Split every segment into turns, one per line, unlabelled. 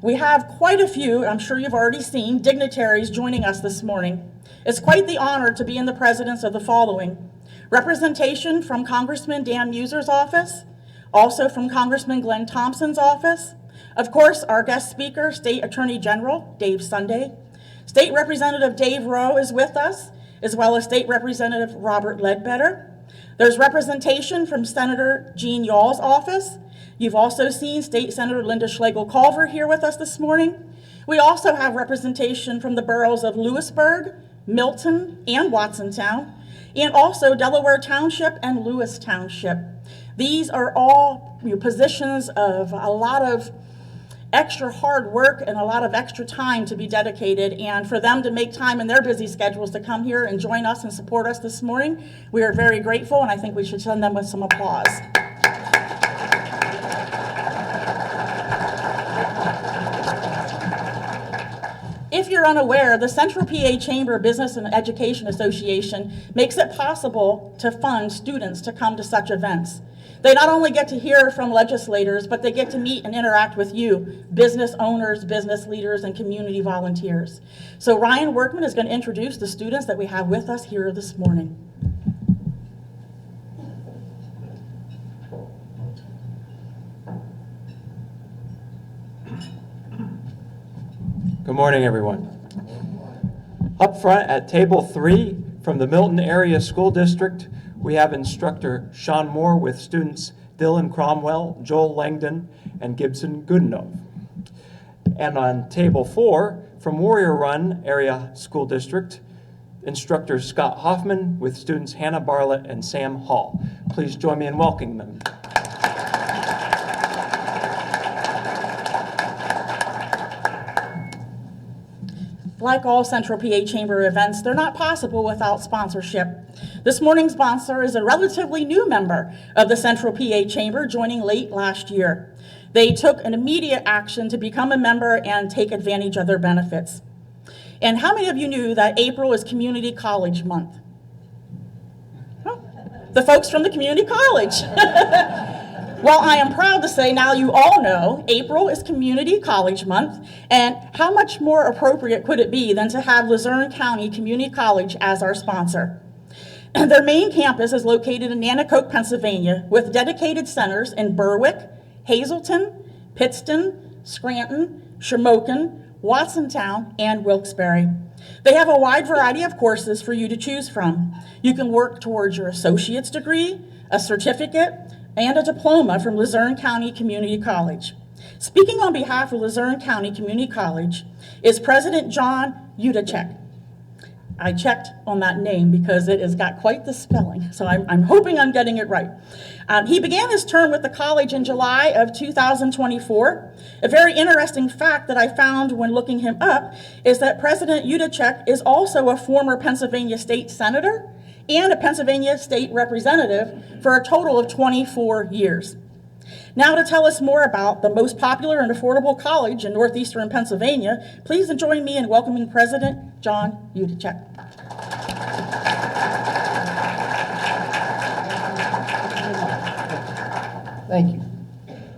We have quite a few, I'm sure you've already seen, dignitaries joining us this morning. It's quite the honor to be in the presence of the following: representation from Congressman Dan Muser's office, also from Congressman Glenn Thompson's office, of course, our guest speaker, State Attorney General Dave Sunday. State Representative Dave Rowe is with us, as well as State Representative Robert Ledbetter. There's representation from Senator Jean Yawl's office. You've also seen State Senator Linda Schlegel-Culver here with us this morning. We also have representation from the boroughs of Lewisburg, Milton, and Watsontown, and also Delaware Township and Lewis Township. These are all positions of a lot of extra hard work and a lot of extra time to be dedicated, and for them to make time in their busy schedules to come here and join us and support us this morning, we are very grateful, and I think we should send them with some applause. If you're unaware, the Central PA Chamber Business and Education Association makes it possible to fund students to come to such events. They not only get to hear from legislators, but they get to meet and interact with you, business owners, business leaders, and community volunteers. So Ryan Workman is going to introduce the students that we have with us here this morning.
Good morning, everyone. Up front at table 3 from the Milton Area School District, we have instructor Sean Moore with students Dylan Cromwell, Joel Langdon, and Gibson Goodenough. And on table 4 from Warrior Run Area School District, instructor Scott Hoffman with students Hannah Barlett and Sam Hall. Please join me in welcoming them.
Like all Central PA Chamber events, they're not possible without sponsorship. This morning's sponsor is a relatively new member of the Central PA Chamber, joining late last year. They took an immediate action to become a member and take advantage of their benefits. And how many of you knew that April is Community College Month? Huh? The folks from the community college. Well, I am proud to say now you all know April is Community College Month, and how much more appropriate could it be than to have Luzerne County Community College as our sponsor. Their main campus is located in Nanticoke, Pennsylvania, with dedicated centers in Berwick, Hazleton, Pittston, Scranton, Shamokin, Watsontown, and Wilkes-Barre. They have a wide variety of courses for you to choose from. You can work towards your associate's degree, a certificate, and a diploma from Luzerne County Community College. Speaking on behalf of Luzerne County Community College is President John Udacek. I checked on that name because it has got quite the spelling, so I'm hoping I'm getting it right. He began his term with the college in July of 2024. A very interesting fact that I found when looking him up is that President Udacek is also a former Pennsylvania state senator and a Pennsylvania state representative for a total of 24 years. Now to tell us more about the most popular and affordable college in northeastern Pennsylvania, please join me in welcoming President John Udacek.
Thank you.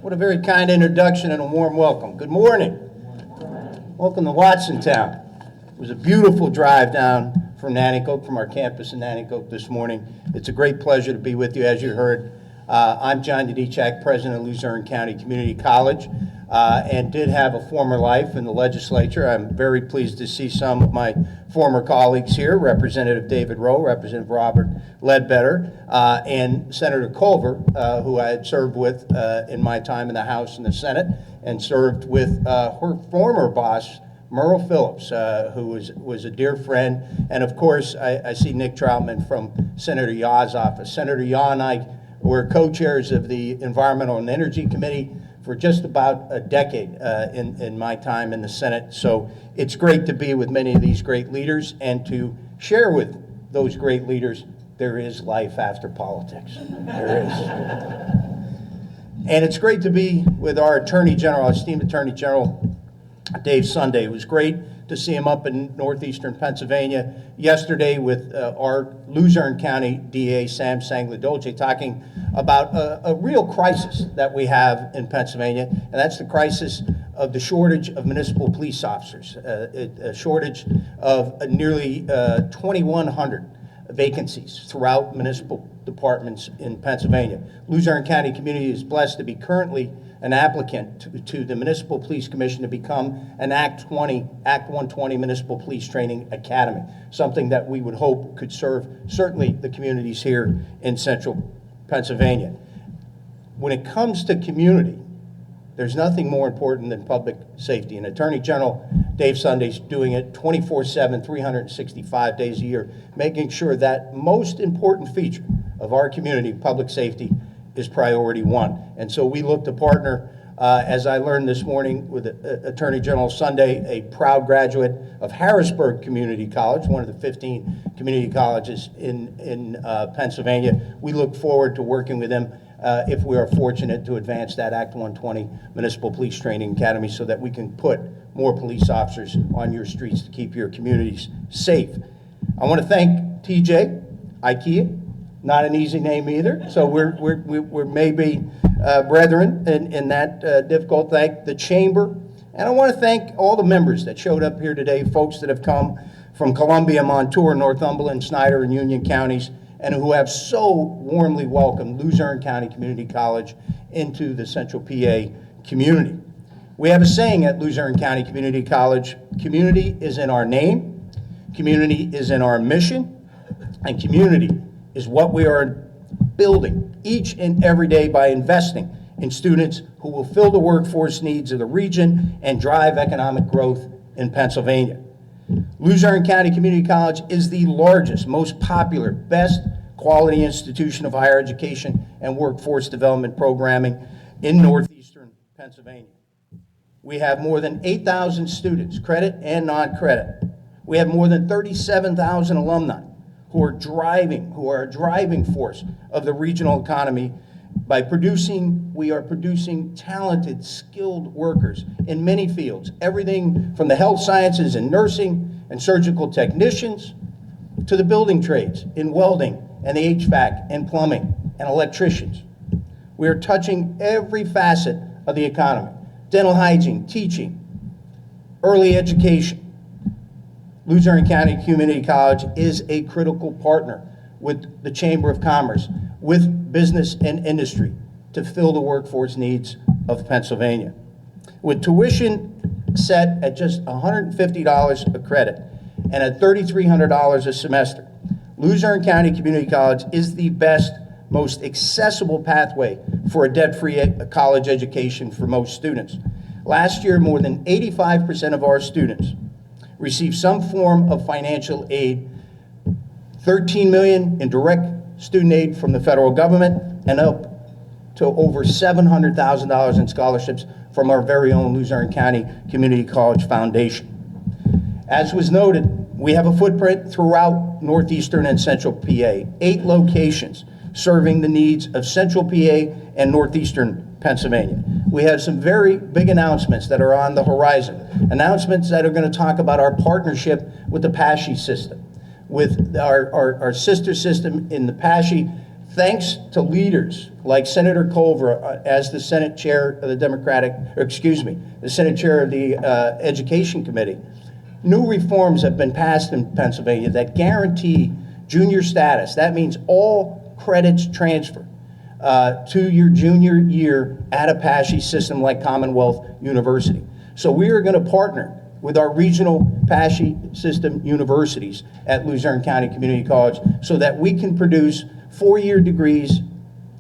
What a very kind introduction and a warm welcome. Good morning. Welcome to Watsontown. It was a beautiful drive down from Nanticoke, from our campus in Nanticoke this morning. It's a great pleasure to be with you. As you heard, I'm John Udacek, president of Luzerne County Community College, and did have a former life in the legislature. I'm very pleased to see some of my former colleagues here, Representative David Rowe, Representative Robert Ledbetter, and Senator Culver, who I had served with in my time in the House and the Senate, and served with her former boss, Merle Phillips, who was a dear friend. And of course, I see Nick Troutman from Senator Yaw's office. Senator Yaw and I were co-chairs of the Environmental and Energy Committee for just about a decade in my time in the Senate. So it's great to be with many of these great leaders and to share with those great leaders there is life after politics. There is. And it's great to be with our Attorney General, esteemed Attorney General Dave Sunday. It was great to see him up in northeastern Pennsylvania yesterday with our Luzerne County DA, Sam Sangladolce, talking about a real crisis that we have in Pennsylvania, and that's the crisis of the shortage of municipal police officers, a shortage of nearly 2,100 vacancies throughout municipal departments in Pennsylvania. Luzerne County community is blessed to be currently an applicant to the Municipal Police Commission to become an Act 120 Municipal Police Training Academy, something that we would hope could serve certainly the communities here in central Pennsylvania. When it comes to community, there's nothing more important than public safety. And Attorney General Dave Sunday's doing it 24/7, 365 days a year, making sure that most important feature of our community, public safety, is priority one. And so we look to partner, as I learned this morning, with Attorney General Sunday, a proud graduate of Harrisburg Community College, one of the 15 community colleges in Pennsylvania. We look forward to working with them if we are fortunate to advance that Act 120 Municipal Police Training Academy so that we can put more police officers on your streets to keep your communities safe. I want to thank TJ, IKEA, not an easy name either, so we're maybe brethren in that difficult. Thank the Chamber, and I want to thank all the members that showed up here today, folks that have come from Columbia, Montour, Northumberland, Snyder, and Union counties, and who have so warmly welcomed Luzerne County Community College into the Central PA community. We have a saying at Luzerne County Community College: community is in our name, community is in our mission, and community is what we are building each and every day by investing in students who will fill the workforce needs of the region and drive economic growth in Pennsylvania. Luzerne County Community College is the largest, most popular, best quality institution of higher education and workforce development programming in northeastern Pennsylvania. We have more than 8,000 students, credit and non-credit. We have more than 37,000 alumni who are a driving force of the regional economy. We are producing talented, skilled workers in many fields, everything from the health sciences and nursing and surgical technicians to the building trades in welding and the HVAC and plumbing and electricians. We are touching every facet of the economy: dental hygiene, teaching, early education. Luzerne County Community College is a critical partner with the Chamber of Commerce, with business and industry to fill the workforce needs of Pennsylvania. With tuition set at just $150 a credit and at $3,300 a semester, Luzerne County Community College is the best, most accessible pathway for a debt-free college education for most students. Last year, more than 85% of our students received some form of financial aid, $13 million in direct student aid from the federal government, and up to over $700,000 in scholarships from our very own Luzerne County Community College Foundation. As was noted, we have a footprint throughout northeastern and central PA, 8 locations serving the needs of central PA and northeastern Pennsylvania. We have some very big announcements that are on the horizon, announcements that are going to talk about our partnership with the PASHE system, with our sister system in the PASHE, thanks to leaders like Senator Culver as the Senate Chair of the the Senate Chair of the Education Committee. New reforms have been passed in Pennsylvania that guarantee junior status. That means all credits transfer to your junior year at a PASHE system like Commonwealth University. So we are going to partner with our regional PASHE system universities at Luzerne County Community College so that we can produce 4-year degrees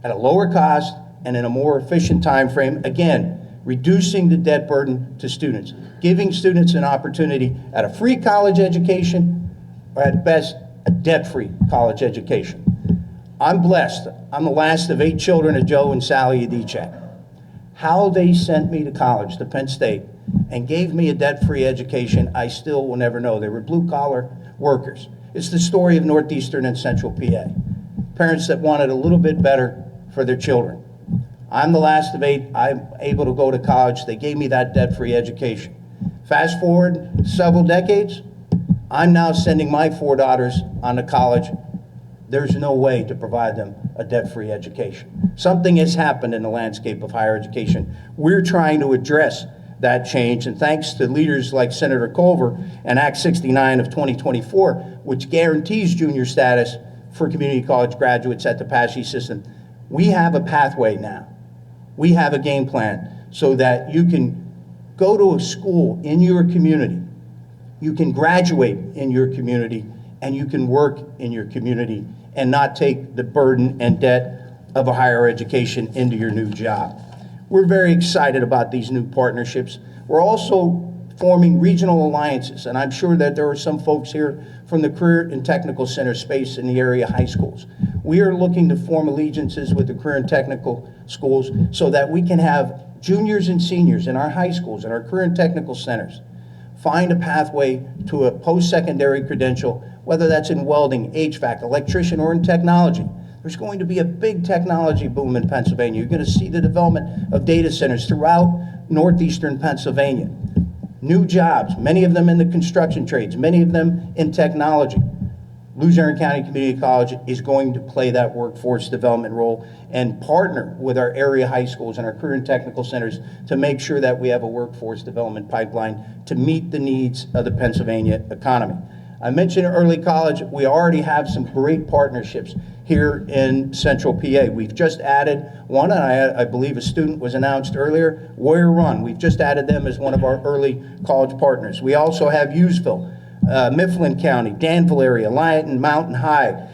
at a lower cost and in a more efficient time frame, again, reducing the debt burden to students, giving students an opportunity at a free college education, or at best, a debt-free college education. I'm blessed. I'm the last of 8 children of Joe and Sally Adichak. How they sent me to college, to Penn State, and gave me a debt-free education, I still will never know. They were blue-collar workers. It's the story of northeastern and central PA. Parents that wanted a little bit better for their children. I'm the last of 8. I'm able to go to college. They gave me that debt-free education. Fast forward several decades, I'm now sending my 4 daughters on to college. There's no way to provide them a debt-free education. Something has happened in the landscape of higher education. We're trying to address that change, and thanks to leaders like Senator Culver and Act 69 of 2024, which guarantees junior status for community college graduates at the PASHE system, we have a pathway now. We have a game plan so that you can go to a school in your community, you can graduate in your community, and you can work in your community and not take the burden and debt of a higher education into your new job. We're very excited about these new partnerships. We're also forming regional alliances, and I'm sure that there are some folks here from the Career and Technical Center space in the area high schools. We are looking to form allegiances with the Career and Technical schools so that we can have juniors and seniors in our high schools and our Career and Technical Centers find a pathway to a post-secondary credential, whether that's in welding, HVAC, electrician, or in technology. There's going to be a big technology boom in Pennsylvania. You're going to see the development of data centers throughout northeastern Pennsylvania. New jobs, many of them in the construction trades, many of them in technology. Luzerne County Community College is going to play that workforce development role and partner with our area high schools and our career and technical centers to make sure that we have a workforce development pipeline to meet the needs of the Pennsylvania economy. I mentioned early college. We already have some great partnerships here in Central PA. We've just added one, and I believe a student was announced earlier, Warrior Run. We've just added them as one of our early college partners. We also have Hughesville, Mifflin County, Danville area, Lyon Mountain High,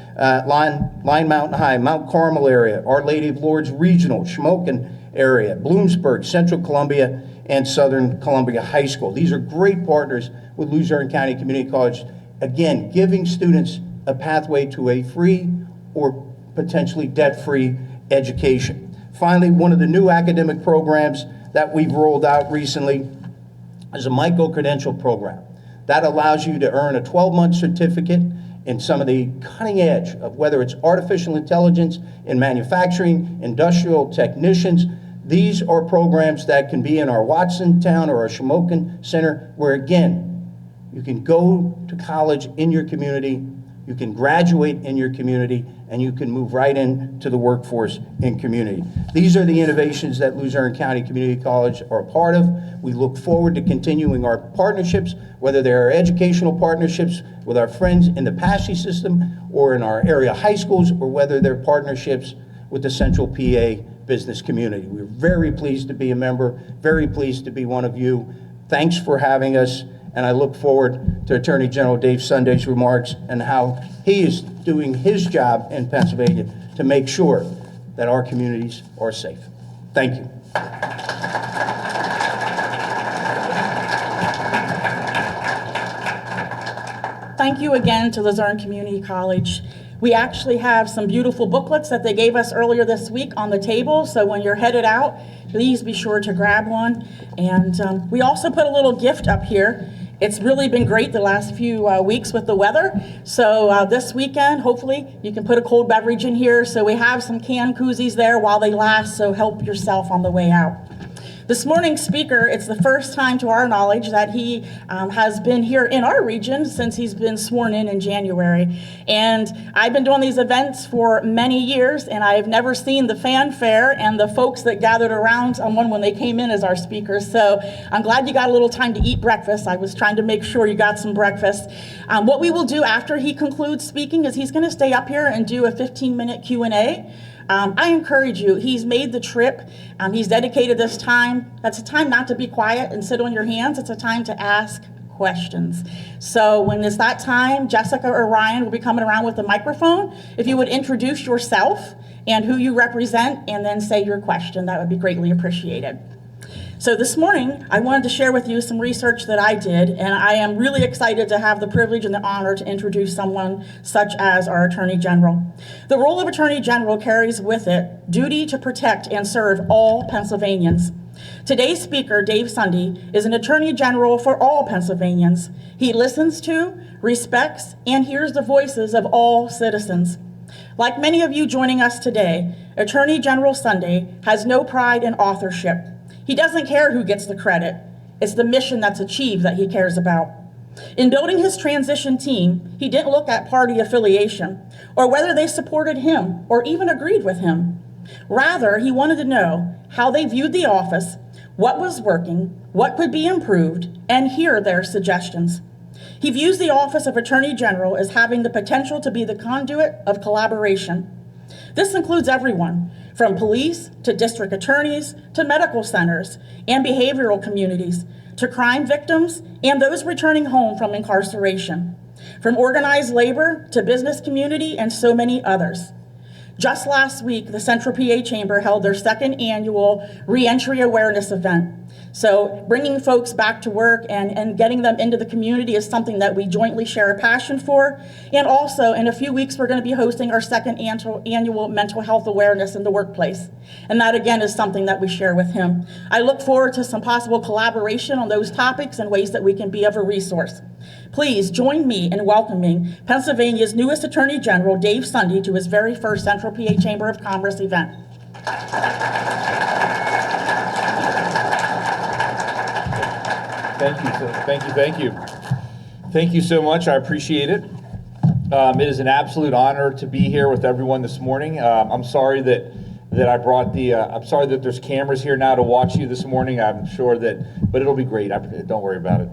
Lyon Mountain High, Mount Carmel area, Our Lady of Lourdes Regional, Shamokin area, Bloomsburg, Central Columbia, and Southern Columbia High School. These are great partners with Luzerne County Community College, again, giving students a pathway to a free or potentially debt-free education. Finally, one of the new academic programs that we've rolled out recently is a micro-credential program. That allows you to earn a 12-month certificate in some of the cutting edge of whether it's artificial intelligence in manufacturing, industrial technicians. These are programs that can be in our Watsontown or our Shamokin Center, where again, you can go to college in your community, you can graduate in your community, and you can move right into the workforce in community. These are the innovations that Luzerne County Community College are a part of. We look forward to continuing our partnerships, whether they're educational partnerships with our friends in the PASHE system or in our area high schools, or whether they're partnerships with the Central PA business community. We're very pleased to be a member, very pleased to be one of you. Thanks for having us. And I look forward to Attorney General Dave Sunday's remarks and how he is doing his job in Pennsylvania to make sure that our communities are safe. Thank you.
Thank you again to Luzerne Community College. We actually have some beautiful booklets that they gave us earlier this week on the table, so when you're headed out, please be sure to grab one. And we also put a little gift up here. It's really been great the last few weeks with the weather. So this weekend, hopefully, you can put a cold beverage in here. So we have some canned koozies there while they last, so help yourself on the way out. This morning's speaker, it's the first time to our knowledge that he has been here in our region since he's been sworn in January. And I've been doing these events for many years, and I've never seen the fanfare and the folks that gathered around on one when they came in as our speakers. So I'm glad you got a little time to eat breakfast. I was trying to make sure you got some breakfast. What we will do after he concludes speaking is he's going to stay up here and do a 15-minute Q&A. I encourage you, he's made the trip, he's dedicated this time. That's a time not to be quiet and sit on your hands, it's a time to ask questions. So when it's that time, Jessica or Ryan will be coming around with the microphone. If you would introduce yourself and who you represent and then say your question, that would be greatly appreciated. So this morning, I wanted to share with you some research that I did, and I am really excited to have the privilege and the honor to introduce someone such as our Attorney General. The role of Attorney General carries with it duty to protect and serve all Pennsylvanians. Today's speaker, Dave Sunday, is an Attorney General for all Pennsylvanians. He listens to, respects, and hears the voices of all citizens. Like many of you joining us today, Attorney General Sunday has no pride in authorship. He doesn't care who gets the credit. It's the mission that's achieved that he cares about. In building his transition team, he didn't look at party affiliation or whether they supported him or even agreed with him. Rather, he wanted to know how they viewed the office, what was working, what could be improved, and hear their suggestions. He views the Office of Attorney General as having the potential to be the conduit of collaboration. This includes everyone, from police to district attorneys to medical centers and behavioral communities, to crime victims and those returning home from incarceration, from organized labor to business community and so many others. Just last week, the Central PA Chamber held their second annual reentry awareness event. So bringing folks back to work and getting them into the community is something that we jointly share a passion for. And also, in a few weeks, we're going to be hosting our second annual mental health awareness in the workplace. And that, again, is something that we share with him. I look forward to some possible collaboration on those topics and ways that we can be of a resource. Please join me in welcoming Pennsylvania's newest Attorney General, Dave Sunday, to his very first Central PA Chamber of Commerce event.
Thank you so much. I appreciate it. It is an absolute honor to be here with everyone this morning. I'm sorry that I'm sorry that there's cameras here now to watch you this morning. I'm sure that, but it'll be great. Don't worry about it.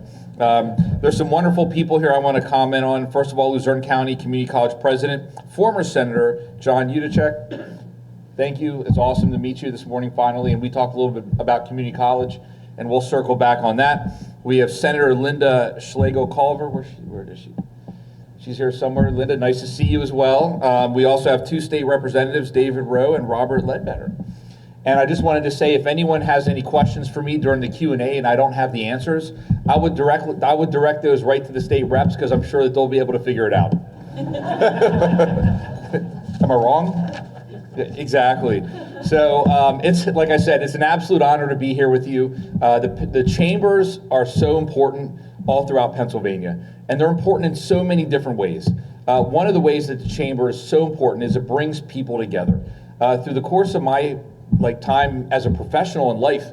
There's some wonderful people here I want to comment on. First of all, Luzerne County Community College President, former Senator John Udacek. Thank you. It's awesome to meet you this morning finally, and we talked a little bit about community college, and we'll circle back on that. We have Senator Linda Schlegel-Culver. Where is she? She's here somewhere. Linda, nice to see you as well. We also have two state representatives, David Rowe and Robert Ledbetter. And I just wanted to say, if anyone has any questions for me during the Q&A and I don't have the answers, I would direct those right to the state reps, because I'm sure that they'll be able to figure it out. Am I wrong? Exactly. So it's, like I said, it's an absolute honor to be here with you. The chambers are so important all throughout Pennsylvania, and they're important in so many different ways. One of the ways that the chamber is so important is it brings people together. Through the course of my time as a professional in life,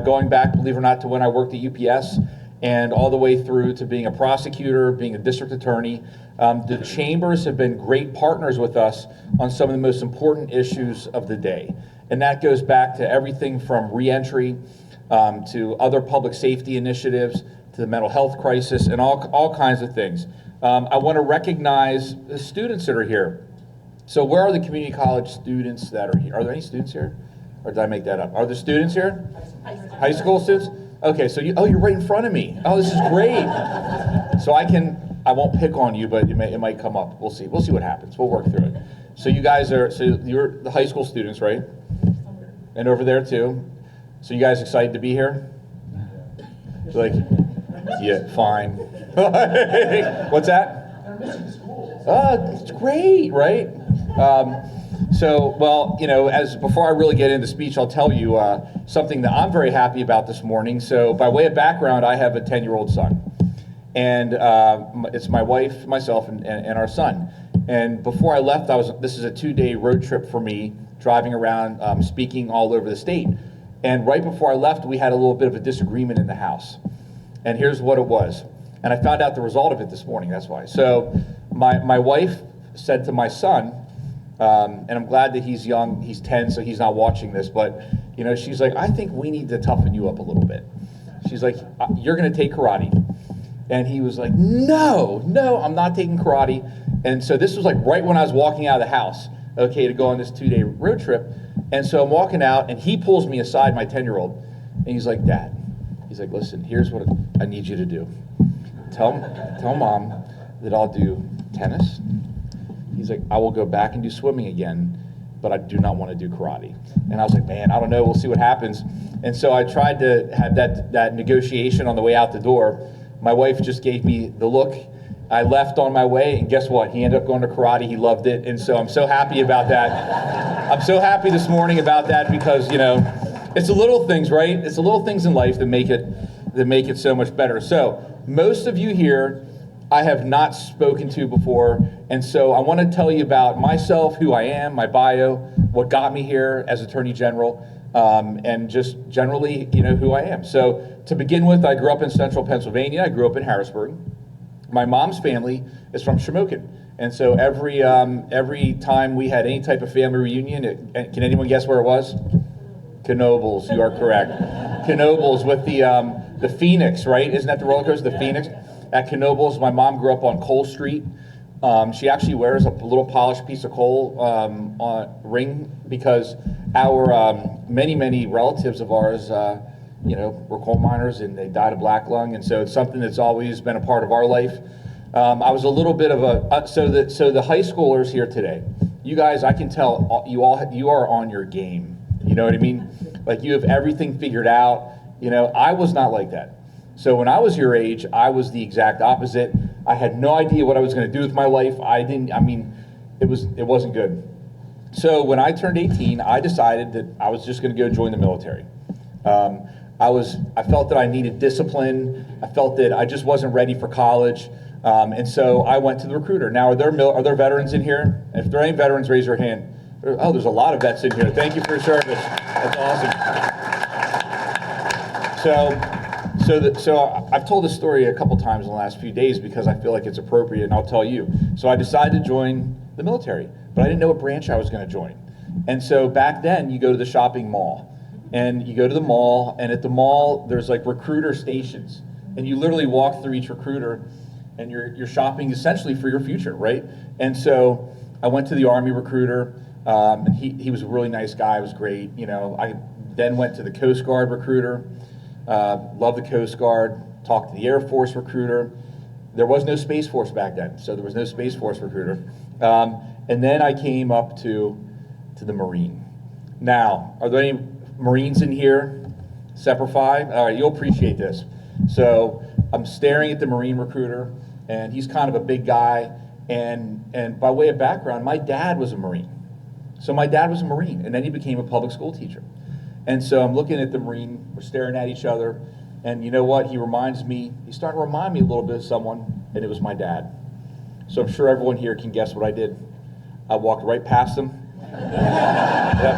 going back, believe it or not, to when I worked at UPS, and all the way through to being a prosecutor, being a district attorney, the chambers have been great partners with us on some of the most important issues of the day. And that goes back to everything from reentry to other public safety initiatives, to the mental health crisis, and all kinds of things. I want to recognize the students that are here. So where are the community college students that are here? Are there any students here? Or did I make that up? Are there students here? High school students? Okay, so you're right in front of me. Oh, this is great. So I won't pick on you, but it might come up. We'll see what happens. We'll work through it. So you're the high school students, right? And over there too. So you guys excited to be here? Yeah, fine. What's that? They're missing school. It's great, right? Before I really get into speech, I'll tell you something that I'm very happy about this morning. So by way of background, I have a 10-year-old son. And it's my wife, myself, and our son. And before I left, this is a 2-day road trip for me, driving around, speaking all over the state. And right before I left, we had a little bit of a disagreement in the house. And here's what it was. And I found out the result of it this morning, that's why. So my wife said to my son, and I'm glad that he's young, he's 10, so he's not watching this, but she's like, I think we need to toughen you up a little bit. She's like, you're gonna take karate. And he was like, no, I'm not taking karate. And so this was right when I was walking out of the house, okay, to go on this 2-day road trip. And so I'm walking out, and he pulls me aside, my 10-year-old, and he's like, Dad, he's like, listen, here's what I need you to do. Tell Mom that I'll do tennis. He's like, I will go back and do swimming again, but I do not want to do karate. And I was like, man, I don't know, we'll see what happens. And so I tried to have that negotiation on the way out the door. My wife just gave me the look. I left on my way, and guess what? He ended up going to karate. He loved it, and so I'm so happy about that. I'm so happy this morning about that, because it's the little things, right? It's the little things in life that make it so much better. So most of you here I have not spoken to before, and so I want to tell you about myself, who I am, my bio, what got me here as Attorney General, and just generally, who I am. So to begin with, I grew up in central Pennsylvania. I grew up in Harrisburg. My mom's family is from Shamokin. And so every time we had any type of family reunion, can anyone guess where it was? Knoebels, you are correct. Knoebels with the Phoenix, right? Isn't that the roller coaster, the Phoenix? At Knoebels, my mom grew up on Cole Street. She actually wears a little polished piece of coal on ring because our many relatives of ours, were coal miners and they died of black lung, and so it's something that's always been a part of our life. I was a little bit of a so the high schoolers here today, you guys, I can tell you are on your game. You know what I mean? Like you have everything figured out. I was not like that. So when I was your age, I was the exact opposite. I had no idea what I was going to do with my life. It wasn't good. So when I turned 18, I decided that I was just going to go join the military. I felt that I needed discipline. I felt that I just wasn't ready for college. And so I went to the recruiter. Now, are there veterans in here? If there are any veterans, raise your hand. Oh, there's a lot of vets in here. Thank you for your service. That's awesome. So I've told this story a couple times in the last few days because I feel like it's appropriate, and I'll tell you. So I decided to join the military, but I didn't know what branch I was going to join. And so back then, you go to the shopping mall, and you go to the mall, and at the mall, there's like recruiter stations, and you literally walk through each recruiter, and you're shopping essentially for your future, right? And so I went to the Army recruiter, and he was a really nice guy. It was great. I then went to the Coast Guard recruiter. Loved the Coast Guard, talked to the Air Force recruiter. There was no Space Force back then, so there was no Space Force recruiter. And then I came up to the Marine. Now, are there any Marines in here? Semper Fi? All right, you'll appreciate this. So I'm staring at the Marine recruiter, and he's kind of a big guy. And by way of background, my dad was a Marine. So my dad was a Marine, and then he became a public school teacher. And so I'm looking at the Marine, we're staring at each other, and you know what? He started to remind me a little bit of someone, and it was my dad. So I'm sure everyone here can guess what I did. I walked right past him. Yep.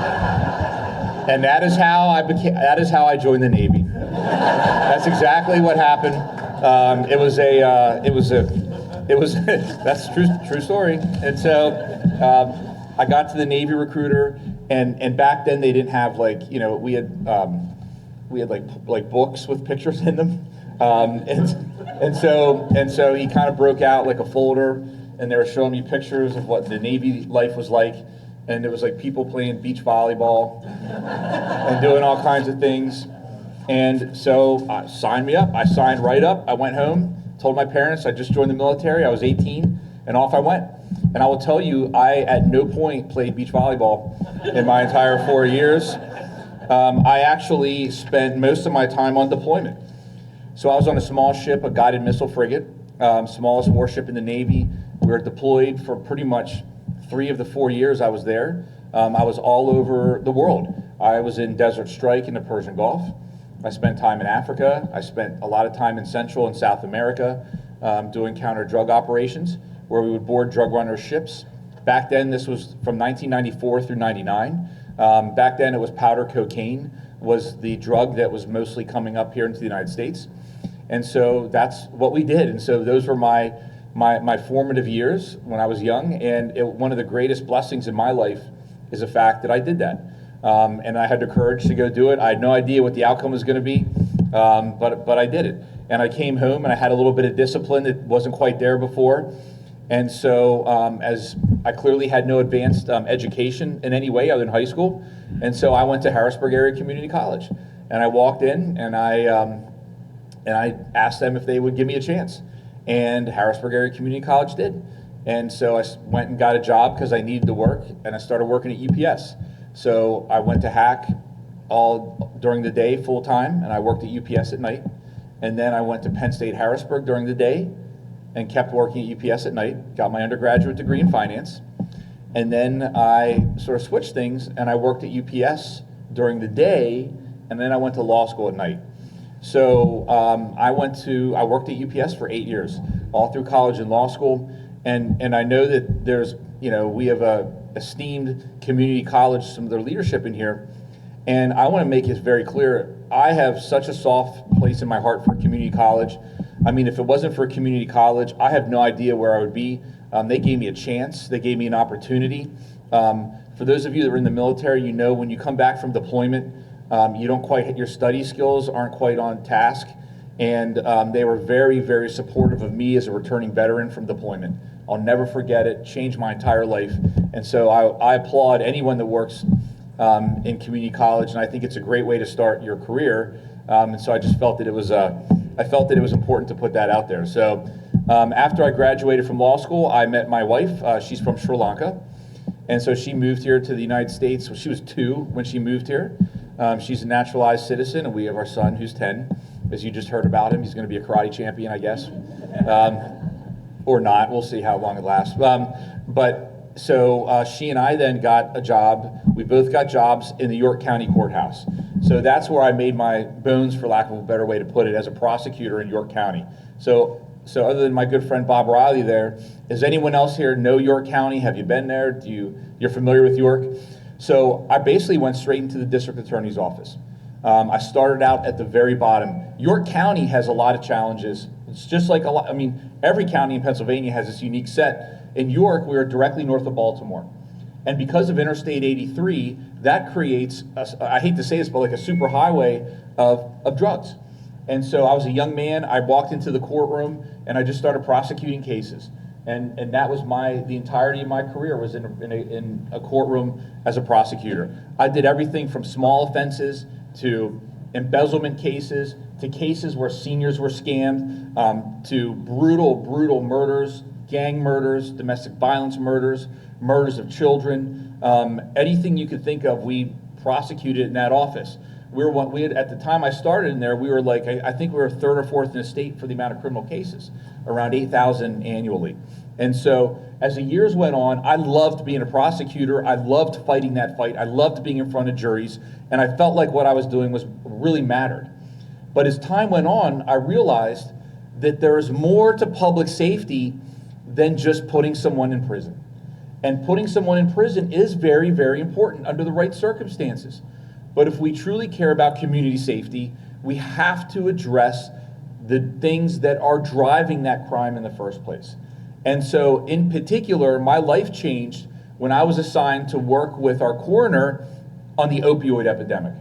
And that is how I joined the Navy. That's exactly what happened. That's a true story. And so I got to the Navy recruiter. And back then they didn't have we had like books with pictures in them, and so he kind of broke out like a folder, and they were showing me pictures of what the Navy life was like, and it was like people playing beach volleyball and doing all kinds of things, and so signed me up. I signed right up. I went home, told my parents I just joined the military. I was 18, and off I went. And I will tell you, I at no point played beach volleyball in my entire 4 years. I actually spent most of my time on deployment. So I was on a small ship, a guided missile frigate, smallest warship in the Navy. We were deployed for pretty much 3 of the 4 years I was there. I was all over the world. I was in Desert Strike in the Persian Gulf. I spent time in Africa. I spent a lot of time in Central and South America doing counter-drug operations, where we would board drug runner ships. Back then, this was from 1994 through 99. Back then, it was powder cocaine was the drug that was mostly coming up here into the United States. And so that's what we did. And so those were my formative years when I was young. And one of the greatest blessings in my life is the fact that I did that. And I had the courage to go do it. I had no idea what the outcome was going to be, but I did it. And I came home and I had a little bit of discipline that wasn't quite there before. And so as I clearly had no advanced education in any way other than high school, and so I went to Harrisburg Area Community College, and I walked in and I asked them if they would give me a chance, and Harrisburg Area Community College did. And so I went and got a job because I needed to work, and I started working at UPS. So I went to HAC all during the day full time, and I worked at UPS at night, and then I went to Penn State Harrisburg during the day and kept working at UPS at night, got my undergraduate degree in finance, and then I sort of switched things and I worked at UPS during the day, and then I went to law school at night. So I worked at UPS for 8 years, all through college and law school, and I know that there's, we have a esteemed community college, some of their leadership in here, and I want to make it very clear, I have such a soft place in my heart for community college. I mean, if it wasn't for community college, I have no idea where I would be. They gave me a chance. They gave me an opportunity. For those of you that are in the military, when you come back from deployment, You don't quite hit your study skills, aren't quite on task. And they were very, very supportive of me as a returning veteran from deployment. I'll never forget it, changed my entire life. And so I applaud anyone that works in community college, and I think it's a great way to start your career. And so I just felt that it was important to put that out there. So after I graduated from law school, I met my wife. She's from Sri Lanka. And so she moved here to the United States. She was 2 when she moved here. She's a naturalized citizen, and we have our son who's 10. As you just heard about him, he's going to be a karate champion, I guess. Or not. We'll see how long it lasts. So she and I then got a job. We both got jobs in the York County Courthouse. So that's where I made my bones, for lack of a better way to put it, as a prosecutor in York County. So other than my good friend Bob Riley there, does anyone else here know York County? Have you been there? You're familiar with York? So I basically went straight into the district attorney's office. I started out at the very bottom. York County has a lot of challenges. It's just like every county in Pennsylvania has this unique set. In York, we are directly north of Baltimore. And because of Interstate 83, that creates, I hate to say this, but like a super highway of drugs. And so I was a young man, I walked into the courtroom and I just started prosecuting cases. And that was the entirety of my career was in a courtroom as a prosecutor. I did everything from small offenses to embezzlement cases, to cases where seniors were scammed, to brutal murders, gang murders, domestic violence murders, murders of children, anything you could think of, we prosecuted in that office. At the time I started in there, we were like, I think we were 3rd or 4th in the state for the amount of criminal cases, around 8,000 annually. And so as the years went on, I loved being a prosecutor. I loved fighting that fight. I loved being in front of juries. And I felt like what I was doing really mattered. But as time went on, I realized that there is more to public safety than just putting someone in prison. And putting someone in prison is very, very important under the right circumstances. But if we truly care about community safety, we have to address the things that are driving that crime in the first place. And so in particular, my life changed when I was assigned to work with our coroner on the opioid epidemic.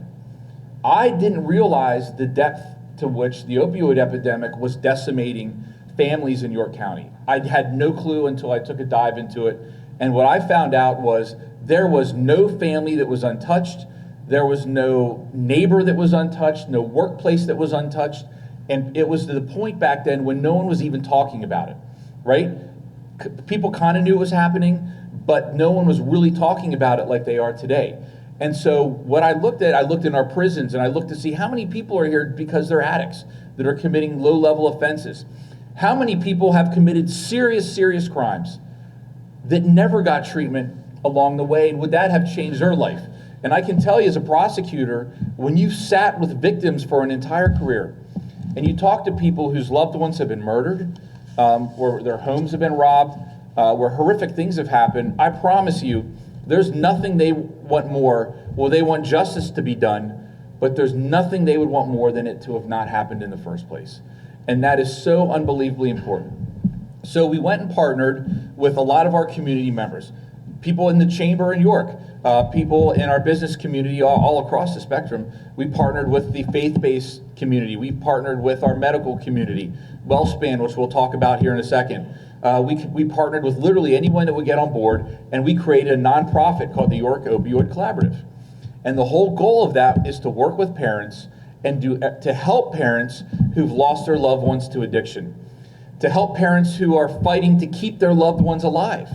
I didn't realize the depth to which the opioid epidemic was decimating families in York County. I had no clue until I took a dive into it. And what I found out was there was no family that was untouched. There was no neighbor that was untouched, no workplace that was untouched. And it was to the point back then when no one was even talking about it, right? People kind of knew it was happening, but no one was really talking about it like they are today. And so what I looked in our prisons, and I looked to see how many people are here because they're addicts that are committing low-level offenses. How many people have committed serious crimes that never got treatment along the way, and would that have changed their life? And I can tell you as a prosecutor, when you've sat with victims for an entire career, and you talk to people whose loved ones have been murdered, where their homes have been robbed, where horrific things have happened, I promise you, there's nothing they want more. Well, they want justice to be done, but there's nothing they would want more than it to have not happened in the first place. And that is so unbelievably important. So we went and partnered with a lot of our community members, people in the chamber in York, people in our business community all across the spectrum. We partnered with the faith-based community. We partnered with our medical community, WellSpan, which we'll talk about here in a second. We partnered with literally anyone that would get on board, and we created a nonprofit called the York Opioid Collaborative. And the whole goal of that is to work with parents and to help parents who've lost their loved ones to addiction, to help parents who are fighting to keep their loved ones alive,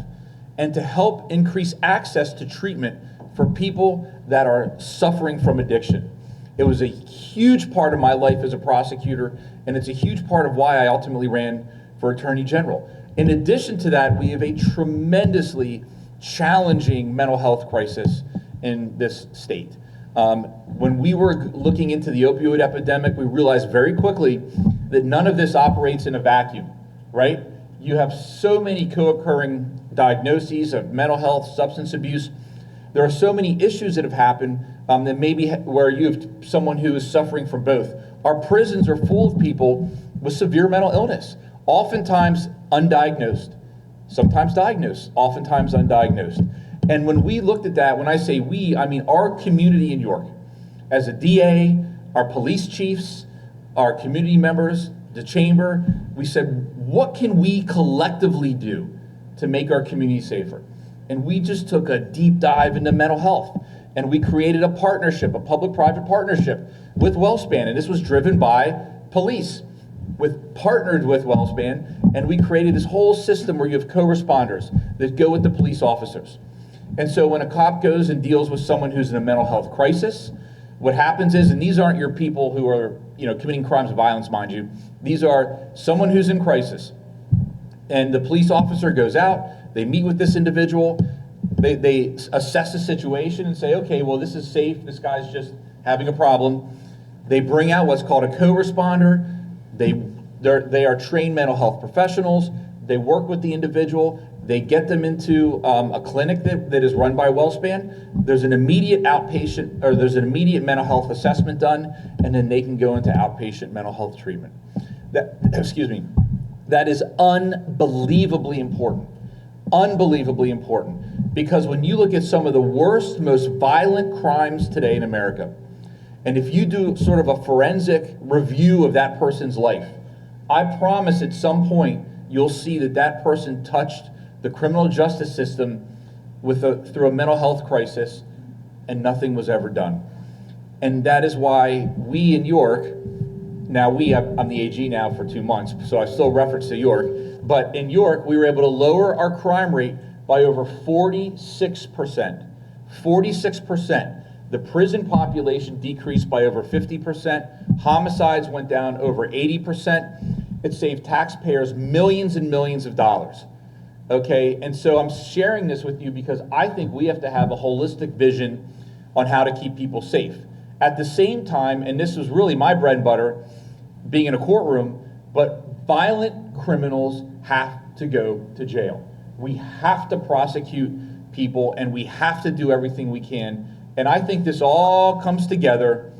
and to help increase access to treatment for people that are suffering from addiction. It was a huge part of my life as a prosecutor, and it's a huge part of why I ultimately ran for Attorney General. In addition to that, we have a tremendously challenging mental health crisis in this state. When we were looking into the opioid epidemic, we realized very quickly that none of this operates in a vacuum, right? You have so many co-occurring diagnoses of mental health, substance abuse. There are so many issues that have happened that maybe where you have someone who is suffering from both. Our prisons are full of people with severe mental illness, oftentimes undiagnosed, sometimes diagnosed, oftentimes undiagnosed. And when we looked at that, when I say we, I mean our community in York. As a DA, our police chiefs, our community members, the chamber, we said, what can we collectively do to make our community safer? And we just took a deep dive into mental health. And we created a partnership, a public-private partnership with WellSpan. And this was driven by police, partnered with WellSpan. And we created this whole system where you have co-responders that go with the police officers. And so when a cop goes and deals with someone who's in a mental health crisis, what happens is, and these aren't your people who are, committing crimes of violence, mind you, these are someone who's in crisis. And the police officer goes out, they meet with this individual, they assess the situation and say, okay, well, this is safe, this guy's just having a problem. They bring out what's called a co-responder. They are trained mental health professionals. They work with the individual. They get them into a clinic that is run by WellSpan. There's an immediate outpatient, or there's an immediate mental health assessment done, and then they can go into outpatient mental health treatment. That is unbelievably important. Unbelievably important. Because when you look at some of the worst, most violent crimes today in America, and if you do sort of a forensic review of that person's life, I promise at some point you'll see that person touched the criminal justice system through a mental health crisis, and nothing was ever done. And that is why we in York, I'm the AG now for 2 months, so I still reference to York, but in York, we were able to lower our crime rate by over 46%. 46%. The prison population decreased by over 50%. Homicides went down over 80%. It saved taxpayers millions and millions of dollars. Okay, and so I'm sharing this with you because I think we have to have a holistic vision on how to keep people safe. At the same time, and this was really my bread and butter, being in a courtroom, but violent criminals have to go to jail. We have to prosecute people, and we have to do everything we can. And I think this all comes together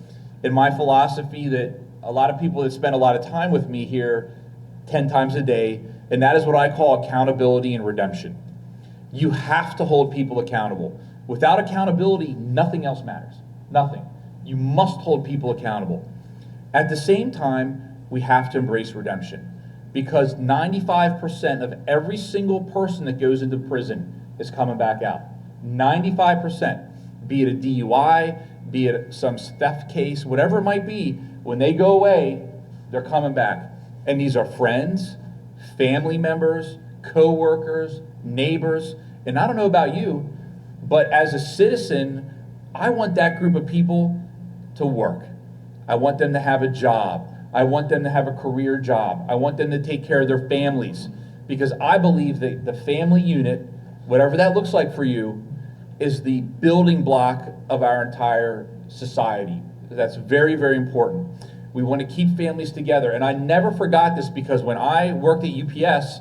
in my philosophy that a lot of people that spend a lot of time with me here 10 times a day, and that is what I call accountability and redemption. You have to hold people accountable. Without accountability, nothing else matters. Nothing. You must hold people accountable. At the same time, we have to embrace redemption, because 95% of every single person that goes into prison is coming back out. 95%. Be it a DUI, be it some theft case, whatever it might be, when they go away, they're coming back. And these are friends, family members, co-workers, neighbors. And I don't know about you, but as a citizen, I want that group of people to work. I want them to have a job. I want them to have a career job. I want them to take care of their families, because I believe that the family unit, whatever that looks like for you, is the building block of our entire society. That's very, very important. We want to keep families together. And I never forgot this, because when I worked at UPS,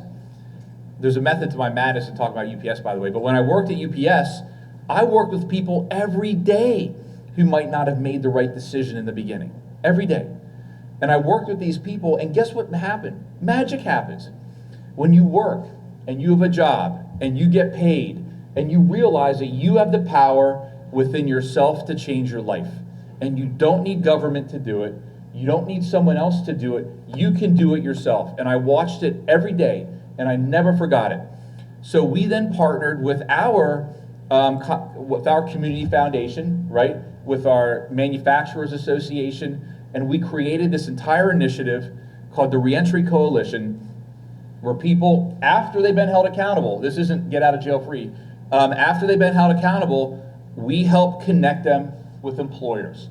there's a method to my madness to talk about UPS, by the way, but when I worked at UPS, I worked with people every day who might not have made the right decision in the beginning. Every day. And I worked with these people, and guess what happened? Magic happens. When you work, and you have a job, and you get paid, and you realize that you have the power within yourself to change your life. And you don't need government to do it. You don't need someone else to do it. You can do it yourself. And I watched it every day, and I never forgot it. So we then partnered with our community foundation, right? With our Manufacturers Association, and we created this entire initiative called the Reentry Coalition, where people, after they've been held accountable, this isn't get out of jail free, after they've been held accountable, we help connect them with employers.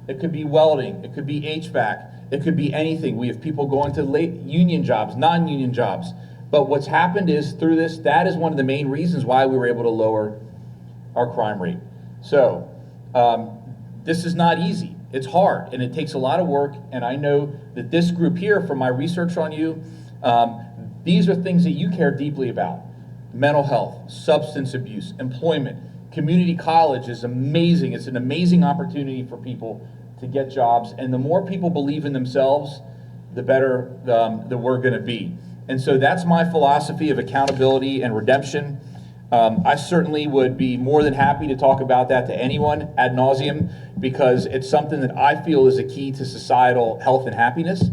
It could be welding, it could be HVAC, it could be anything. We have people going to union jobs, non-union jobs. But what's happened is, through this, that is one of the main reasons why we were able to lower our crime rate. So, this is not easy. It's hard, and it takes a lot of work, and I know that this group here, from my research on you, these are things that you care deeply about. Mental health, substance abuse, employment. Community college is amazing. It's an amazing opportunity for people to get jobs, and the more people believe in themselves, the better that we're going to be. And so that's my philosophy of accountability and redemption. I certainly would be more than happy to talk about that to anyone ad nauseum, because it's something that I feel is a key to societal health and happiness.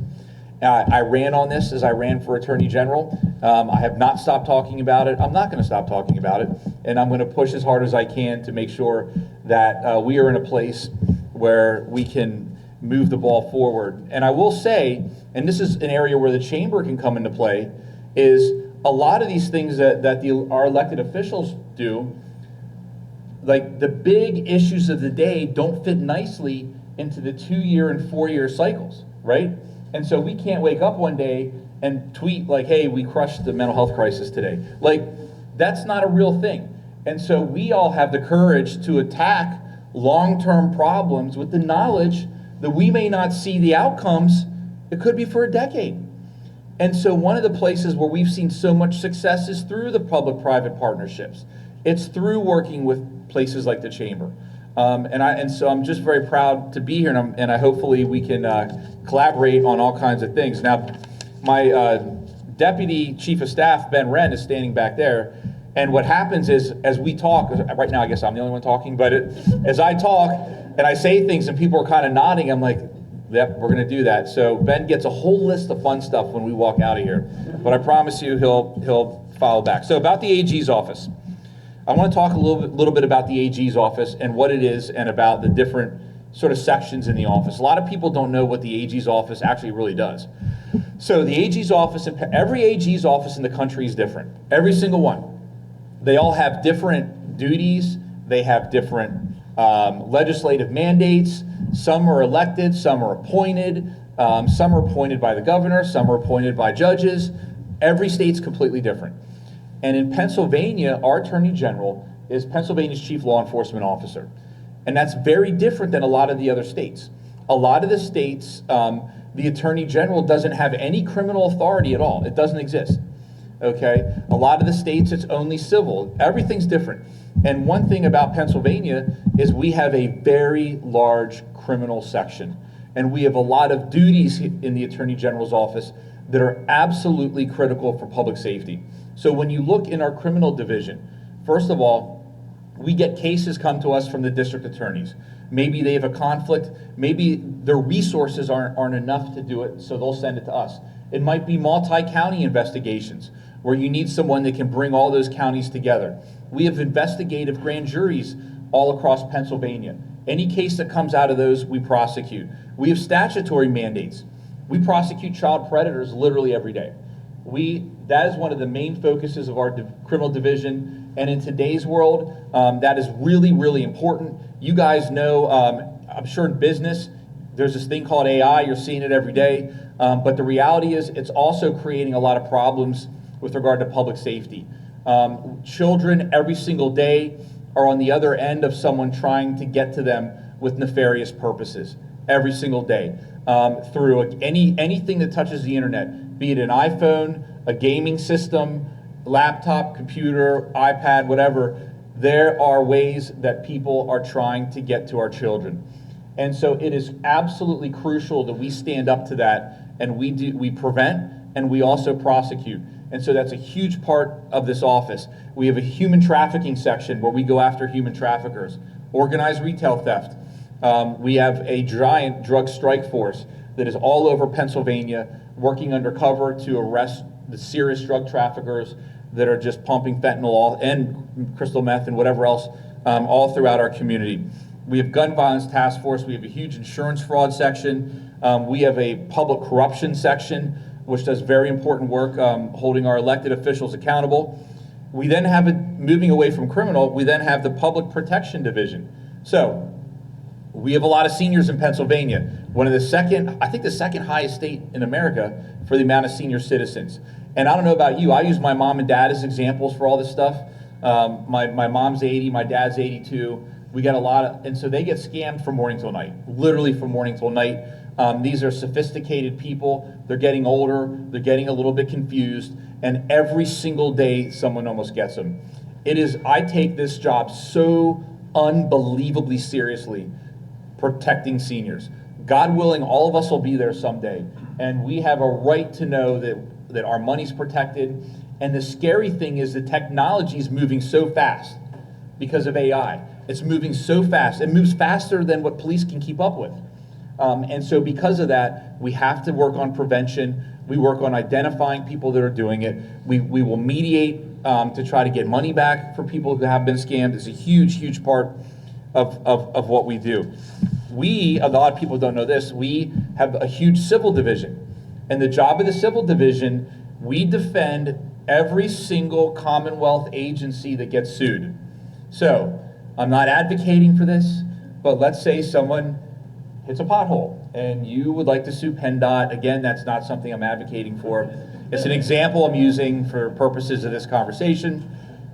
I ran on this as I ran for Attorney General. I have not stopped talking about it. I'm not going to stop talking about it, and I'm going to push as hard as I can to make sure that we are in a place where we can move the ball forward. And I will say, and this is an area where the chamber can come into play, is a lot of these things that our elected officials do, like the big issues of the day, don't fit nicely into the 2-year and 4-year cycles, right? And so we can't wake up one day and tweet like, hey, we crushed the mental health crisis today. Like, that's not a real thing. And so we all have the courage to attack long-term problems with the knowledge that we may not see the outcomes. It could be for a decade. And so one of the places where we've seen so much success is through the public-private partnerships. It's through working with places like the Chamber. And so I'm just very proud to be here, and I hopefully we can collaborate on all kinds of things. Now, my Deputy Chief of Staff, Ben Wren, is standing back there, and what happens is, as we talk, right now I guess I'm the only one talking, but as I talk and I say things and people are kind of nodding, I'm like, yep, we're going to do that. So Ben gets a whole list of fun stuff when we walk out of here, but I promise you he'll follow back. So about the AG's office. I want to talk a little bit about the AG's office and what it is, and about the different sort of sections in the office. A lot of people don't know what the AG's office actually really does. So the AG's office, every AG's office in the country is different. Every single one. They all have different duties. They have different legislative mandates. Some are elected, some are appointed. Some are appointed by the governor, some are appointed by judges. Every state's completely different. And in Pennsylvania, our Attorney General is Pennsylvania's Chief Law Enforcement Officer. And that's very different than a lot of the other states. A lot of the states, the Attorney General doesn't have any criminal authority at all. It doesn't exist, okay? A lot of the states, it's only civil. Everything's different. And one thing about Pennsylvania is we have a very large criminal section. And we have a lot of duties in the Attorney General's office that are absolutely critical for public safety. So when you look in our criminal division, first of all, we get cases come to us from the district attorneys. Maybe they have a conflict, maybe their resources aren't enough to do it, so they'll send it to us. It might be multi-county investigations, where you need someone that can bring all those counties together. We have investigative grand juries all across Pennsylvania. Any case that comes out of those, we prosecute. We have statutory mandates. We prosecute child predators literally every day. That is one of the main focuses of our criminal division, and in today's world, that is really, really important. You guys know, I'm sure in business, there's this thing called AI, you're seeing it every day, but the reality is it's also creating a lot of problems with regard to public safety. Children every single day are on the other end of someone trying to get to them with nefarious purposes, every single day, through anything that touches the internet, be it an iPhone, a gaming system, laptop, computer, iPad, whatever. There are ways that people are trying to get to our children. And so it is absolutely crucial that we stand up to that, and we prevent and we also prosecute. And so that's a huge part of this office. We have a human trafficking section where we go after human traffickers, organized retail theft. We have a giant drug strike force that is all over Pennsylvania, working undercover to arrest the serious drug traffickers that are just pumping fentanyl and crystal meth and whatever else all throughout our community. We have gun violence task force. We have a huge insurance fraud section. We have a public corruption section, which does very important work holding our elected officials accountable. We then have, moving away from criminal, we then have the public protection division. So we have a lot of seniors in Pennsylvania, one of the second highest state in America for the amount of senior citizens. And I don't know about you, I use my mom and dad as examples for all this stuff. My mom's 80, my dad's 82. We got a lot of, and so they get scammed from morning till night, literally from morning till night. These are sophisticated people. They're getting older. They're getting a little bit confused. And every single day, someone almost gets them. I take this job so unbelievably seriously, protecting seniors. God willing, all of us will be there someday. And we have a right to know that our money's protected. And the scary thing is the technology is moving so fast because of AI. It's moving so fast. It moves faster than what police can keep up with. And so because of that, we have to work on prevention. We work on identifying people that are doing it. We will mediate to try to get money back for people who have been scammed. It's a huge, huge part of what we do. A lot of people don't know this, we have a huge civil division. And the job of the civil division, we defend every single Commonwealth agency that gets sued. So, I'm not advocating for this, but let's say someone hits a pothole and you would like to sue PennDOT. Again, that's not something I'm advocating for. It's an example I'm using for purposes of this conversation.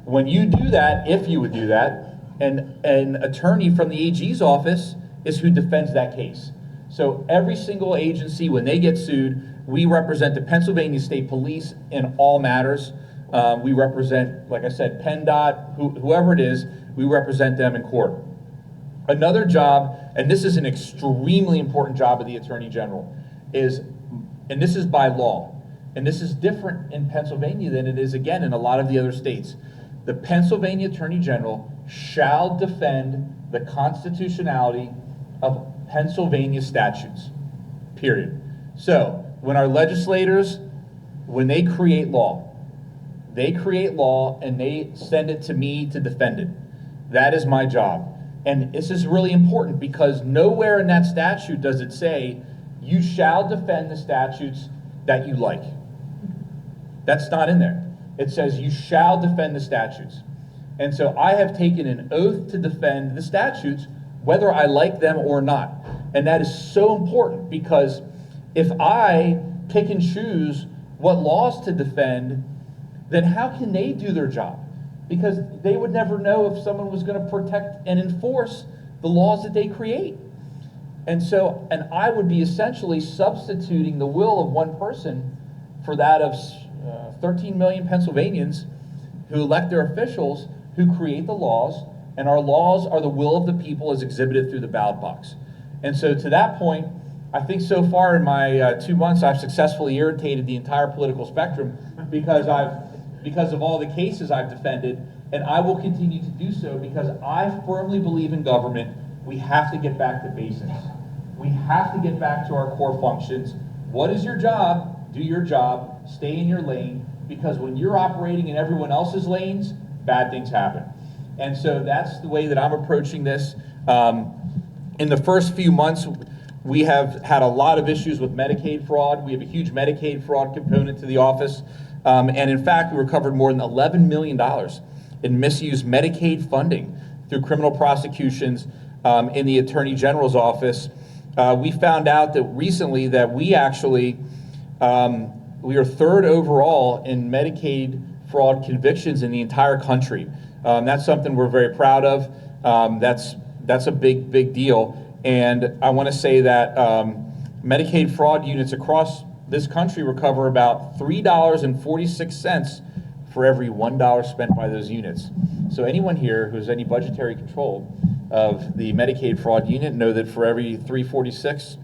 When you do that, if you would do that, an attorney from the AG's office is who defends that case. So every single agency, when they get sued, we represent the Pennsylvania State Police in all matters. We represent, like I said, PennDOT, whoever it is, we represent them in court. Another job, and this is an extremely important job of the Attorney General, and this is by law, and this is different in Pennsylvania than it is, again, in a lot of the other states. The Pennsylvania Attorney General shall defend the constitutionality of Pennsylvania statutes, period. So, when our legislators, when they create law and they send it to me to defend it. That is my job. And this is really important because nowhere in that statute does it say, you shall defend the statutes that you like. That's not in there. It says you shall defend the statutes. And so I have taken an oath to defend the statutes, whether I like them or not. And that is so important because if I pick and choose what laws to defend, then how can they do their job? Because they would never know if someone was going to protect and enforce the laws that they create. And I would be essentially substituting the will of one person for that of 13 million Pennsylvanians who elect their officials, who create the laws, and our laws are the will of the people as exhibited through the ballot box. And so to that point, I think so far in my 2 months, I've successfully irritated the entire political spectrum because of all the cases I've defended, and I will continue to do so because I firmly believe in government. We have to get back to basics. We have to get back to our core functions. What is your job? Do your job. Stay in your lane, because when you're operating in everyone else's lanes, bad things happen. And so that's the way that I'm approaching this. In the first few months, we have had a lot of issues with Medicaid fraud. We have a huge Medicaid fraud component to the office. And in fact, we recovered more than $11 million in misused Medicaid funding through criminal prosecutions in the Attorney General's office. We found out that recently that we actually, we are third overall in Medicaid fraud convictions in the entire country. That's something we're very proud of. That's a big, big deal. And I want to say that Medicaid fraud units across this country recover about $3.46 for every $1 spent by those units. So anyone here who has any budgetary control of the Medicaid fraud unit know that for every $3.46,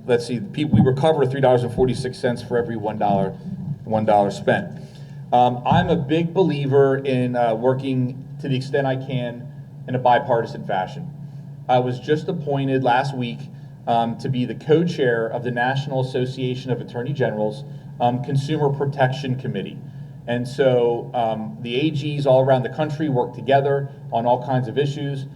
let's see, we recover $3.46 for every $1 spent. I'm a big believer in working to the extent I can in a bipartisan fashion. I was just appointed last week to be the co-chair of the National Association of Attorney Generals Consumer Protection Committee. And so the AGs all around the country work together on all kinds of issues.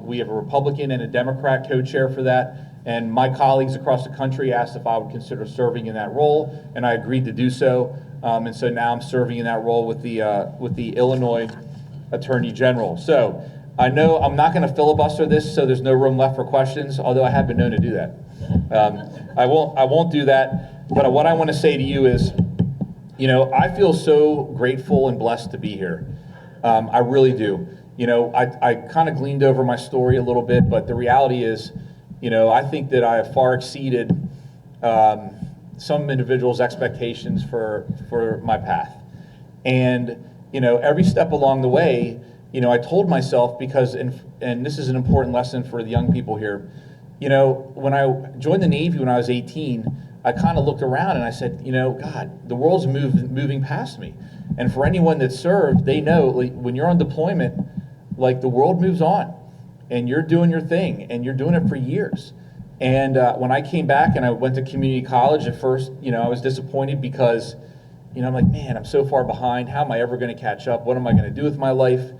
We have a Republican and a Democrat co-chair for that. And my colleagues across the country asked if I would consider serving in that role, and I agreed to do so. And so now I'm serving in that role with the Illinois Attorney General. So I know I'm not going to filibuster this, so there's no room left for questions, although I have been known to do that. I won't do that, but what I want to say to you is, you know, I feel so grateful and blessed to be here. I really do. You know, I kind of gleaned over my story a little bit, but the reality is, you know, I think that I have far exceeded some individuals' expectations for my path. And, you know, every step along the way, you know, I told myself, because, and this is an important lesson for the young people here, you know, when I joined the Navy when I was 18, I kind of looked around and I said, you know, God, the world's moving past me. And for anyone that served, they know, like, when you're on deployment, like, the world moves on, and you're doing your thing, and you're doing it for years. And when I came back and I went to community college, at first, you know, I was disappointed because, you know, I'm like, man, I'm so far behind. How am I ever going to catch up? What am I going to do with my life?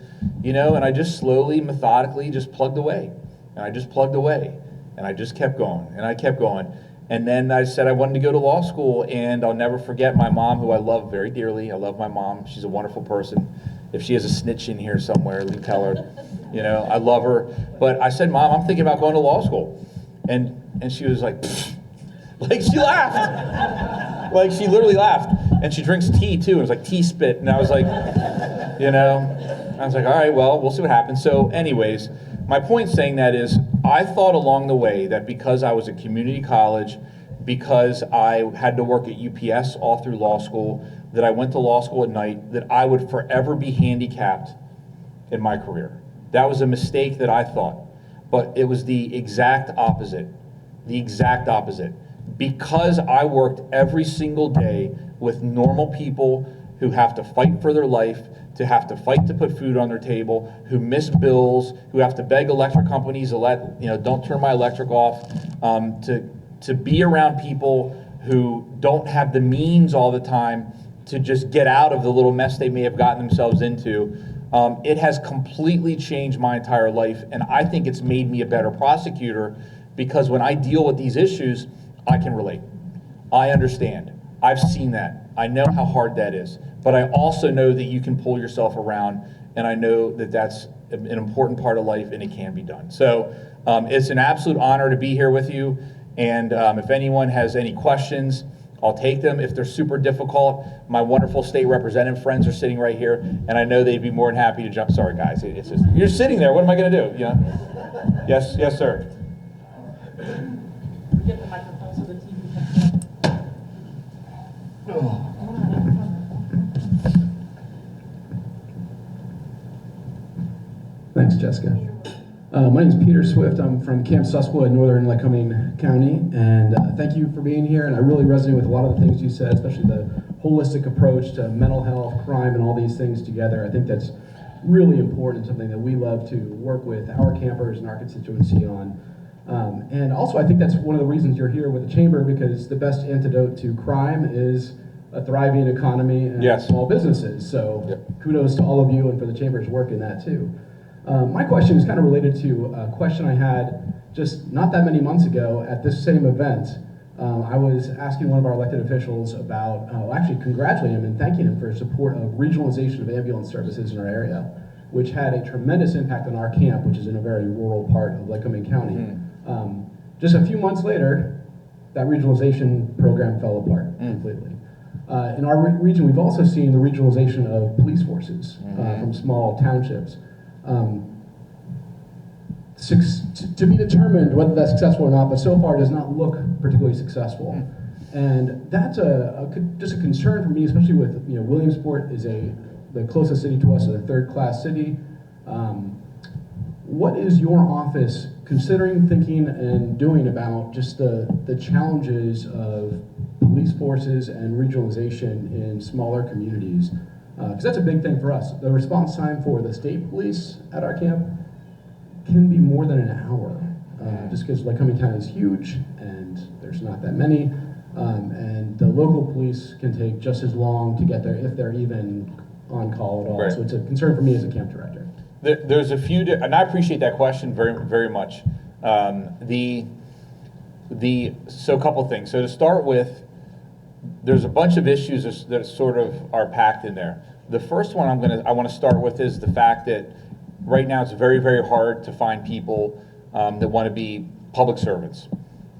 You know, and I just slowly, methodically just plugged away. And I just plugged away. And I just kept going. And I kept going. And then I said I wanted to go to law school. And I'll never forget my mom, who I love very dearly. I love my mom. She's a wonderful person. If she has a snitch in here somewhere, Lee, tell her. You know, I love her. But I said, Mom, I'm thinking about going to law school. And she was like, pfft. Like, she laughed. Like, she literally laughed. And she drinks tea, too. It was like tea spit. And I was like, you know, I was like, all right, well, we'll see what happens. So anyways, my point saying that is, I thought along the way that because I was at community college, because I had to work at UPS all through law school, that I went to law school at night, that I would forever be handicapped in my career. That was a mistake that I thought. But it was the exact opposite. The exact opposite. Because I worked every single day with normal people who have to fight for their life, to have to fight to put food on their table, who miss bills, who have to beg electric companies to let, you know, don't turn my electric off, to be around people who don't have the means all the time to just get out of the little mess they may have gotten themselves into. It has completely changed my entire life, and I think it's made me a better prosecutor, because when I deal with these issues, I can relate. I understand. I've seen that. I know how hard that is. But I also know that you can pull yourself around, and I know that that's an important part of life, and it can be done. So it's an absolute honor to be here with you, and if anyone has any questions, I'll take them. If they're super difficult, my wonderful state representative friends are sitting right here, and I know they'd be more than happy to jump. Sorry, guys. It's just, you're sitting there. What am I going to do? You know? Yes, yes, sir.
Get the microphone so the TV can.
Thanks, Jessica. My name is Peter Swift. I'm from Camp Susquehanna in northern Lycoming County, and thank you for being here. And I really resonate with a lot of the things you said, especially the holistic approach to mental health, crime, and all these things together. I think that's really important, something that we love to work with our campers and our constituency on. And also, I think that's one of the reasons you're here with the Chamber, because the best antidote to crime is a thriving economy and
Yes.
small businesses. So
Yep.
kudos to all of you and for the Chamber's work in that too. My question is kind of related to a question I had just not that many months ago at this same event. I was asking one of our elected officials about, actually congratulating him and thanking him for his support of regionalization of ambulance services in our area, which had a tremendous impact on our camp, which is in a very rural part of Lycoming County. Just a few months later, that regionalization program fell apart completely. In our region, we've also seen the regionalization of police forces from small townships. To be determined whether that's successful or not, but so far it does not look particularly successful. And that's just a concern for me, especially with, you know, Williamsport is the closest city to us, is a third-class city. What is your office considering, thinking, and doing about just the challenges of police forces and regionalization in smaller communities? Because that's a big thing for us. The response time for the state police at our camp can be more than an hour, just because Lycoming County is huge and there's not that many, and the local police can take just as long to get there if they're even on call at all.
Right.
So it's a concern for me as a camp director.
There's a few, and I appreciate that question very, very much. So a couple things. So to start with, there's a bunch of issues that sort of are packed in there. The first one I want to start with is the fact that right now it's very, very hard to find people that want to be public servants,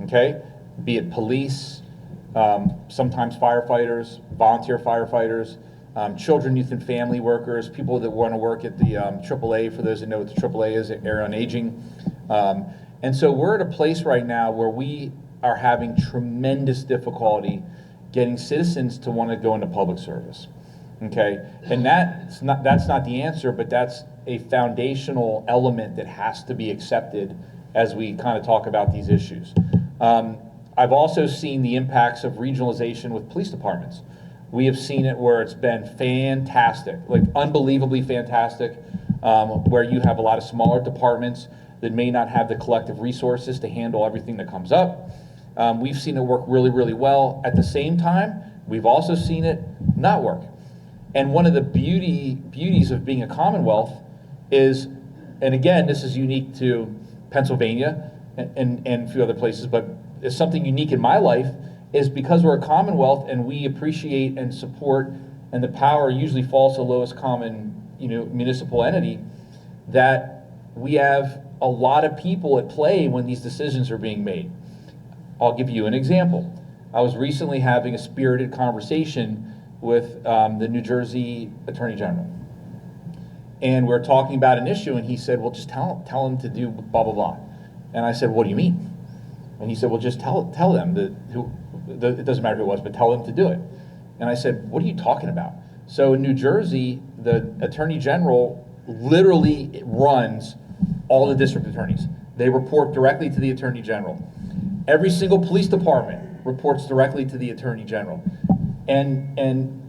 okay? Be it police, sometimes firefighters, volunteer firefighters, children, youth, and family workers, people that want to work at the AAA, for those that know what the AAA is, Area on Aging. And so we're at a place right now where we are having tremendous difficulty getting citizens to want to go into public service, okay? And that's not the answer, but that's a foundational element that has to be accepted as we kind of talk about these issues. I've also seen the impacts of regionalization with police departments. We have seen it where it's been fantastic, like unbelievably fantastic, where you have a lot of smaller departments that may not have the collective resources to handle everything that comes up. We've seen it work really, really well. At the same time, we've also seen it not work. And one of the beauties of being a Commonwealth is, and again, this is unique to Pennsylvania and a few other places, but it's something unique in my life, is because we're a Commonwealth and we appreciate and support, and the power usually falls to the lowest common, municipal entity, that we have a lot of people at play when these decisions are being made. I'll give you an example. I was recently having a spirited conversation with the New Jersey Attorney General. And we're talking about an issue, and he said, well, just tell him to do blah, blah, blah. And I said, what do you mean? And he said, well, just tell them, it doesn't matter who it was, but tell them to do it. And I said, what are you talking about? So in New Jersey, the Attorney General literally runs all the district attorneys. They report directly to the Attorney General. Every single police department reports directly to the Attorney General. And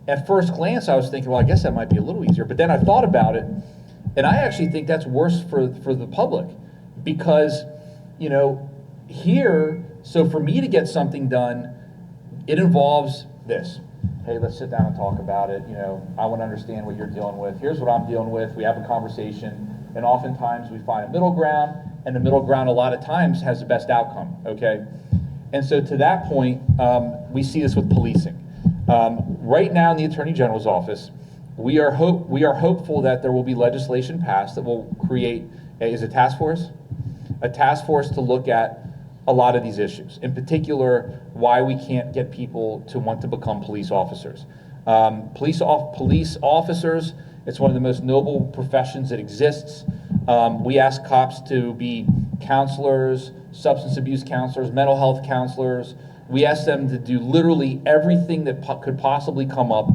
at first glance, I was thinking, well, I guess that might be a little easier. But then I thought about it, and I actually think that's worse for the public, because, here, so for me to get something done, it involves this. Hey, let's sit down and talk about it. I want to understand what you're dealing with. Here's what I'm dealing with. We have a conversation, and oftentimes we find a middle ground, and the middle ground a lot of times has the best outcome, okay? And so to that point, we see this with policing. Right now in the Attorney General's office, we are hopeful that there will be legislation passed that will create, is it task force? A task force to look at a lot of these issues. In particular, why we can't get people to want to become police officers. Police officers, it's one of the most noble professions that exists. We ask cops to be counselors, substance abuse counselors, mental health counselors. We ask them to do literally everything that could possibly come up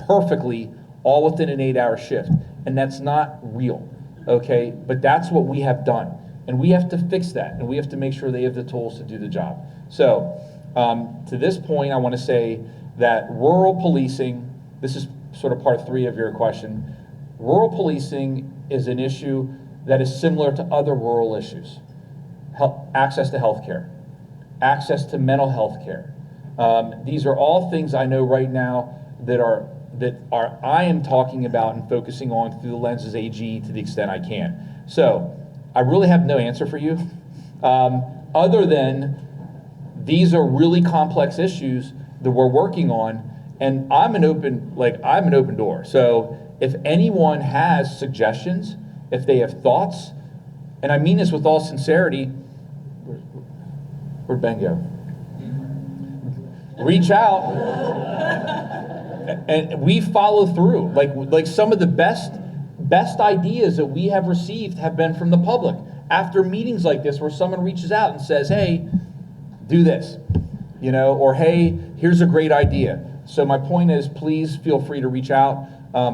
perfectly, all within an 8-hour shift. And that's not real, okay? But that's what we have done. And we have to fix that, and we have to make sure they have the tools to do the job. So, to this point, I want to say that rural policing, this is sort of part 3 of your question, rural policing is an issue that is similar to other rural issues. Access to health care, access to mental health care. These are all things I know right now that I am talking about and focusing on through the lens as AG to the extent I can. So, I really have no answer for you, other than these are really complex issues that we're working on, and I'm an open door. So if anyone has suggestions, if they have thoughts, and I mean this with all sincerity, where'd Ben go? Reach out, and we follow through. Like some of the best ideas that we have received have been from the public after meetings like this, where someone reaches out and says, hey, do this, or hey, here's a great idea. So my point is, please feel free to reach out.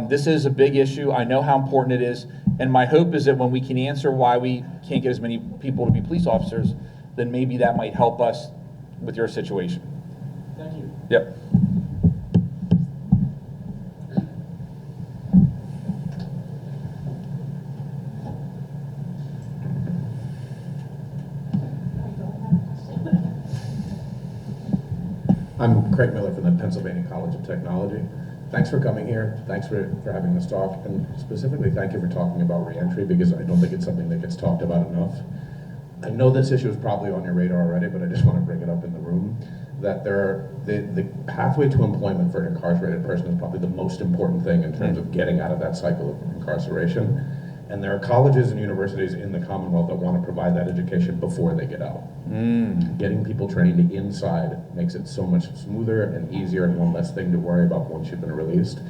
This is a big issue. I know how important it is, and my hope is that when we can answer why we can't get as many people to be police officers, then maybe that might help us with your situation.
Thank you.
Yep.
I'm Craig Miller from the Pennsylvania College of Technology. Thanks for coming here. Thanks for having this talk. And specifically, thank you for talking about reentry, because I don't think it's something that gets talked about enough. I know this issue is probably on your radar already, but I just want to bring it up in the room, that the pathway to employment for an incarcerated person is probably the most important thing in terms of getting out of that cycle of incarceration. And there are colleges and universities in the Commonwealth that want to provide that education before they get out. Getting people trained inside makes it so much smoother and easier, and one less thing to worry about once you've been released.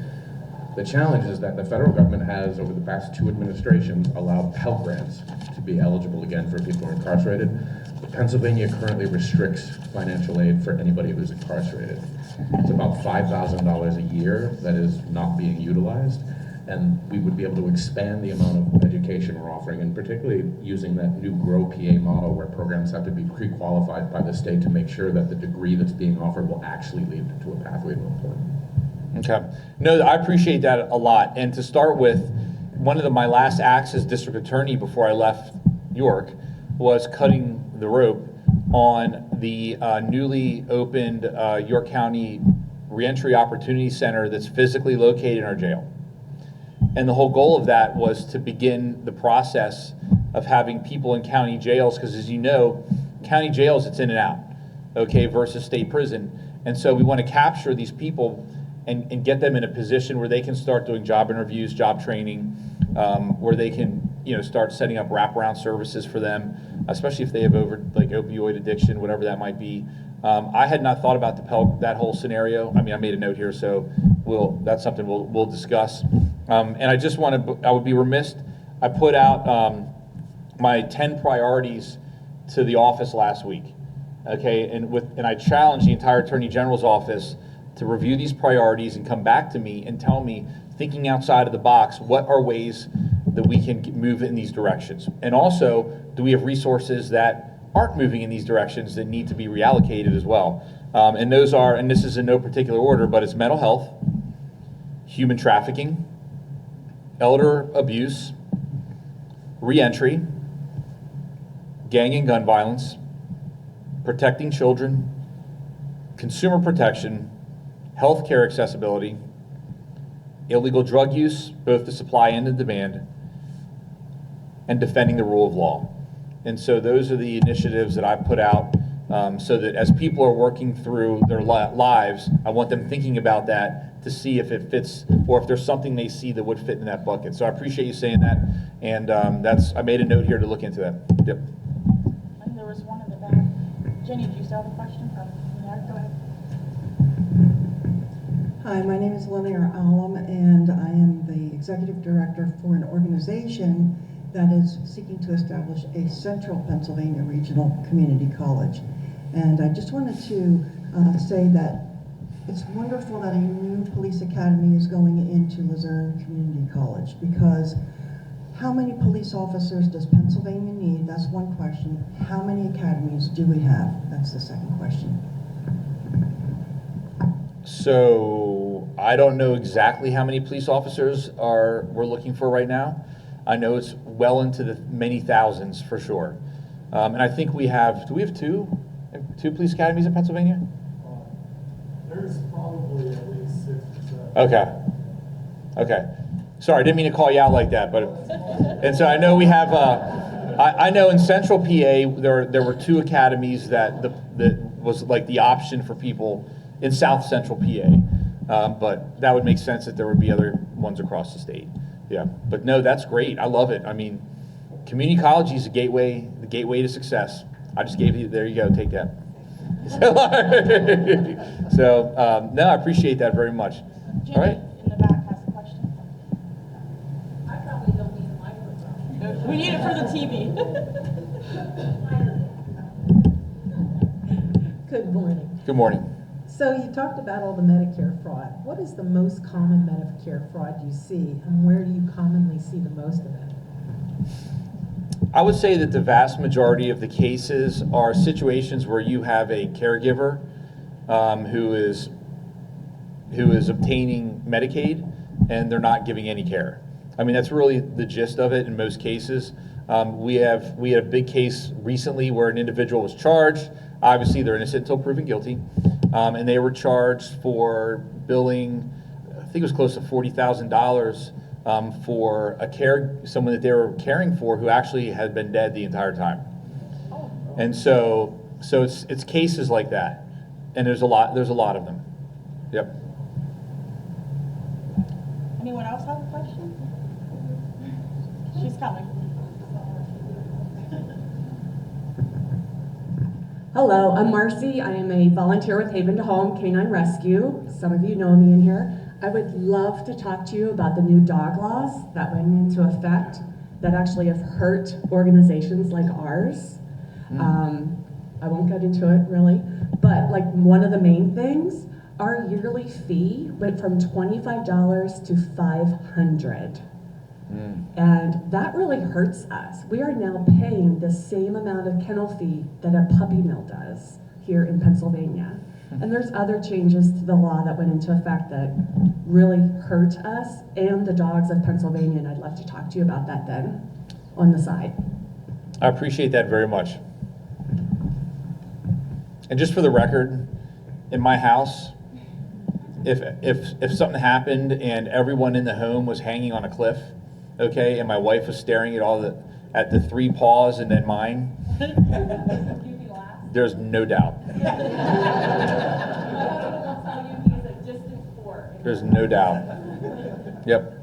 The challenge is that the federal government has, over the past 2 administrations, allowed Pell Grants to be eligible again for people who are incarcerated. Pennsylvania currently restricts financial aid for anybody who's incarcerated. It's about $5,000 a year that is not being utilized. And we would be able to expand the amount of education we're offering, and particularly using that new Grow PA model where programs have to be pre-qualified by the state to make sure that the degree that's being offered will actually lead to a pathway to employment.
Okay. No, I appreciate that a lot. And to start with, one of my last acts as district attorney before I left York was cutting the rope on the newly opened York County Reentry Opportunity Center that's physically located in our jail. And the whole goal of that was to begin the process of having people in county jails, because as you know, county jails, it's in and out, okay, versus state prison. And so we want to capture these people and get them in a position where they can start doing job interviews, job training, where they can, start setting up wraparound services for them, especially if they have opioid addiction, whatever that might be. I had not thought about that whole scenario. I mean, I made a note here, so that's something we'll discuss. And I just I would be remiss. I put out my 10 priorities to the office last week, okay? And I challenged the entire Attorney General's office to review these priorities and come back to me and tell me, thinking outside of the box, what are ways that we can move in these directions? And also, do we have resources that aren't moving in these directions that need to be reallocated as well? And those are, and this is in no particular order, but it's mental health, human trafficking, elder abuse, reentry, gang and gun violence, protecting children, consumer protection, healthcare accessibility, illegal drug use, both the supply and the demand, and defending the rule of law. And so those are the initiatives that I put out so that as people are working through their lives, I want them thinking about that to see if it fits or if there's something they see that would fit in that bucket. So I appreciate you saying that, and I made a note here to look into that. Yep.
I think there was one in the back. Jenny, do you still have a question? Yeah, go ahead.
Hi, my name is Linnea Allam, and I am the executive director for an organization that is seeking to establish a central Pennsylvania regional community college. And I just wanted to say that it's wonderful that a new police academy is going into Luzerne Community College, because how many police officers does Pennsylvania need? That's one question. How many academies do we have? That's the second question.
So I don't know exactly how many police officers we're looking for right now. I know it's well into the many thousands for sure. And I think do we have two police academies in Pennsylvania?
There's probably at least 6 or 7.
Okay. Sorry, I didn't mean to call you out like that, but, and so I know we have, I know in Central PA, there were 2 academies that was like the option for people in South Central PA. But that would make sense that there would be other ones across the state. Yeah, but no, that's great. I love it. I mean, community college is the gateway to success. I just gave you, there you go, take that. So no, I appreciate that very much.
Jenny
All right.
in the back has a question.
I probably don't need a microphone.
We need it for the TV.
Good morning.
Good morning.
So you talked about all the Medicare fraud. What is the most common Medicare fraud you see, and where do you commonly see the most of it?
I would say that the vast majority of the cases are situations where you have a caregiver who is obtaining Medicaid and they're not giving any care. I mean, that's really the gist of it in most cases. We had a big case recently where an individual was charged. Obviously, they're innocent until proven guilty. And they were charged for billing, I think it was close to $40,000 for someone that they were caring for who actually had been dead the entire time. And so it's cases like that, and there's a lot of them. Yep.
Anyone else have a question? She's coming.
Hello, I'm Marcy. I am a volunteer with Haven to Home Canine Rescue. Some of you know me in here. I would love to talk to you about the new dog laws that went into effect that actually have hurt organizations like ours. I won't get into it really, but like one of the main things our yearly fee went from $25 to $500. And that really hurts us. We are now paying the same amount of kennel fee that a puppy mill does here in Pennsylvania. And there's other changes to the law that went into effect that really hurt us and the dogs of Pennsylvania, and I'd love to talk to you about that then on the side.
I appreciate that very much. And just for the record, in my house, if something happened and everyone in the home was hanging on a cliff, okay, and my wife was staring at the three paws and then mine, there's no doubt. There's no doubt. Yep.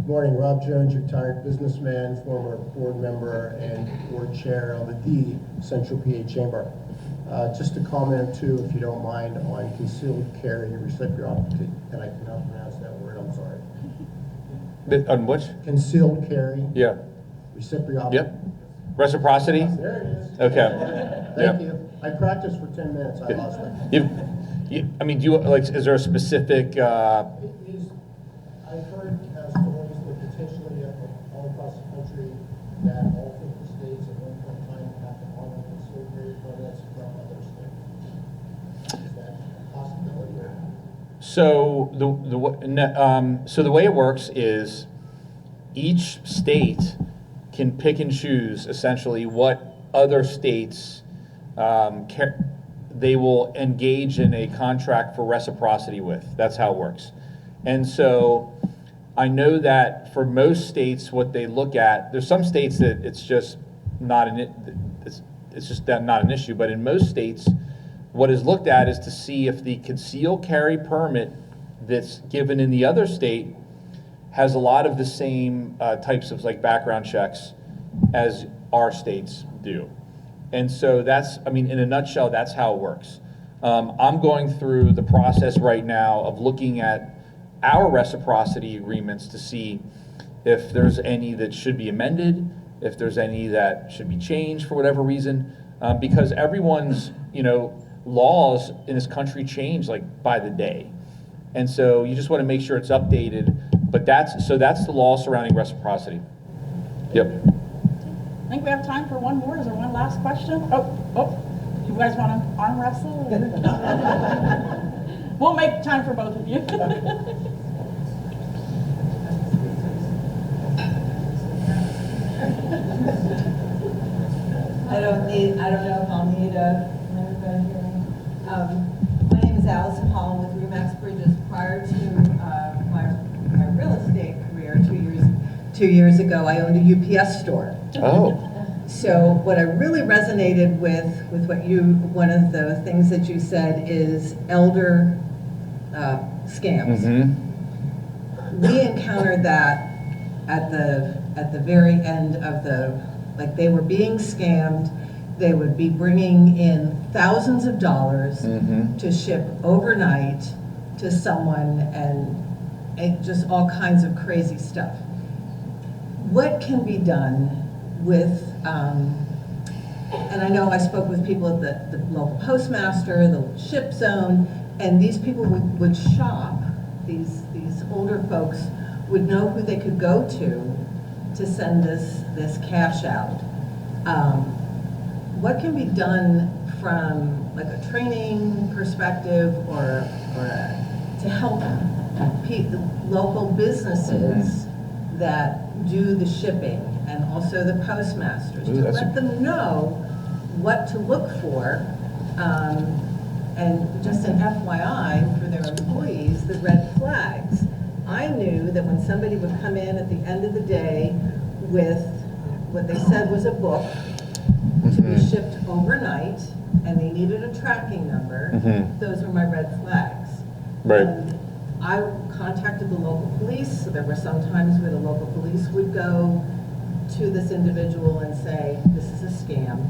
Morning, Rob Jones, retired businessman, former board member and board chair of the Central PA Chamber. Just a comment or two, if you don't mind, on concealed carry and reciprocal, and I cannot pronounce that word, I'm sorry.
On which?
Concealed carry.
Yeah.
Reciprocal.
Yep. Reciprocity?
There it is.
Okay.
Thank you. I practiced for 10 minutes, I lost it.
I mean, do you, like, is there a specific,
It is, I've heard stories that potentially all across the country that all 50 states at one point in time have to honor concealed carry permits from other states. Is that a possibility or?
so so the way it works is each state can pick and choose essentially what other states they will engage in a contract for reciprocity with. That's how it works. And so I know that for most states, what they look at, there's some states that it's just not it's just not an issue, but in most states, what is looked at is to see if the concealed carry permit that's given in the other state has a lot of the same types of like background checks as our states do. And so that's, I mean, in a nutshell, that's how it works. I'm going through the process right now of looking at our reciprocity agreements to see if there's any that should be amended, if there's any that should be changed for whatever reason, because everyone's, laws in this country change like by the day. And so you just want to make sure it's updated, but that's the law surrounding reciprocity. Yep.
I think we have time for one more. Is there one last question? Oh, you guys want to arm wrestle? We'll make time for both of you.
I don't know if I'll need a microphone here. My name is Allison Hall with Remax Bridges. Prior to my real estate career 2 years ago, I owned a UPS store.
Oh.
So what I really resonated with one of the things that you said is elder scams.
Mm-hmm.
We encountered that at the very end of like they were being scammed. They would be bringing in thousands of dollars
Mm-hmm.
to ship overnight to someone and just all kinds of crazy stuff. What can be done with, and I know I spoke with people at the local postmaster, the ship zone, and these people would shop, these older folks would know who they could go to send this cash out. What can be done from like a training perspective or to help local businesses that do the shipping and also the postmasters to let them know what to look for, and just an FYI for their employees, the red flags. I knew that when somebody would come in at the end of the day with what they said was a book to be shipped overnight and they needed a tracking number, those were my red flags.
Right.
And I contacted the local police, so there were some times where the local police would go to this individual and say, this is a scam.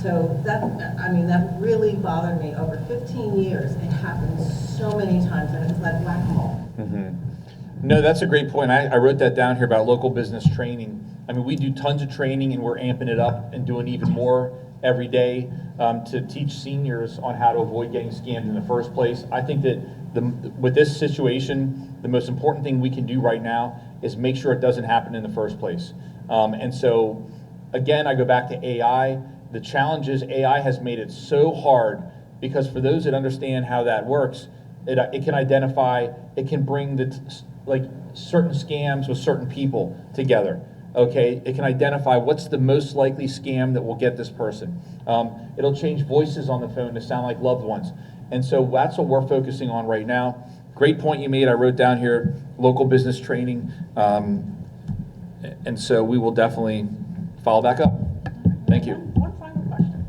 So that really bothered me. Over 15 years, it happened so many times, and it was like whack-a-mole.
Mm-hmm. No, that's a great point. I wrote that down here about local business training. I mean, we do tons of training, and we're amping it up and doing even more every day to teach seniors on how to avoid getting scammed in the first place. I think that with this situation, the most important thing we can do right now is make sure it doesn't happen in the first place. And so, again, I go back to AI. The challenge is AI has made it so hard because for those that understand how that works, it can identify, it can bring certain scams with certain people together. Okay, it can identify what's the most likely scam that will get this person. It'll change voices on the phone to sound like loved ones. And so that's what we're focusing on right now. Great point you made. I wrote down here, local business training. And so we will definitely follow back up. Thank you.
One final question.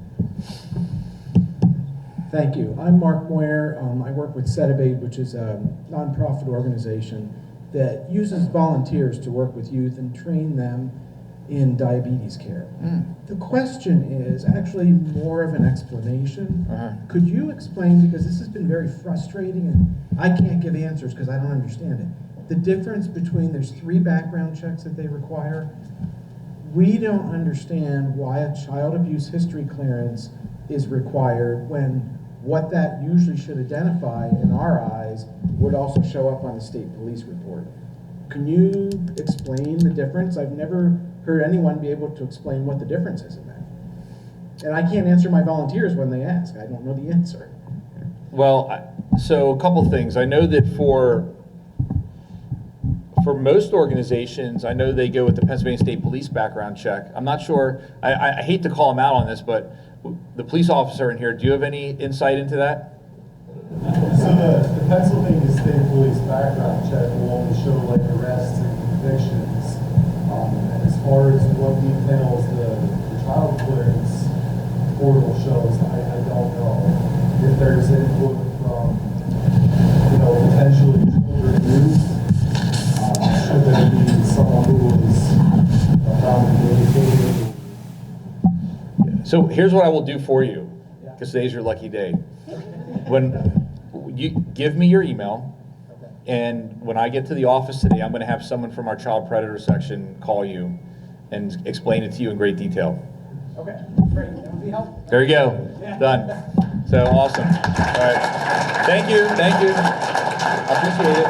Thank you. I'm Mark Moyer. I work with Setabaid, which is a nonprofit organization that uses volunteers to work with youth and train them in diabetes care. The question is actually more of an explanation. Could you explain, because this has been very frustrating and I can't give answers because I don't understand it, the difference between there's 3 background checks that they require. We don't understand why a child abuse history clearance is required when what that usually should identify in our eyes would also show up on the state police report. Can you explain the difference? I've never heard anyone be able to explain what the difference is in that. And I can't answer my volunteers when they ask. I don't know the answer.
Well, so a couple things. I know that for most organizations, I know they go with the Pennsylvania State Police background check. I'm not sure, I hate to call them out on this, but the police officer in here, do you have any insight into that?
So the Pennsylvania State Police background check will only show like arrests and convictions. And as far as what details the child clearance portal shows, I don't know if there's input from, potentially children youth. Should there be someone who is found dedicated?
So here's what I will do for you, because today's your lucky day. When you give me your email, and when I get to the office today, I'm going to have someone from our child predator section call you and explain it to you in great detail.
Okay, great. That would be helpful.
There you go. Done. So awesome. All right. Thank you. I appreciate it.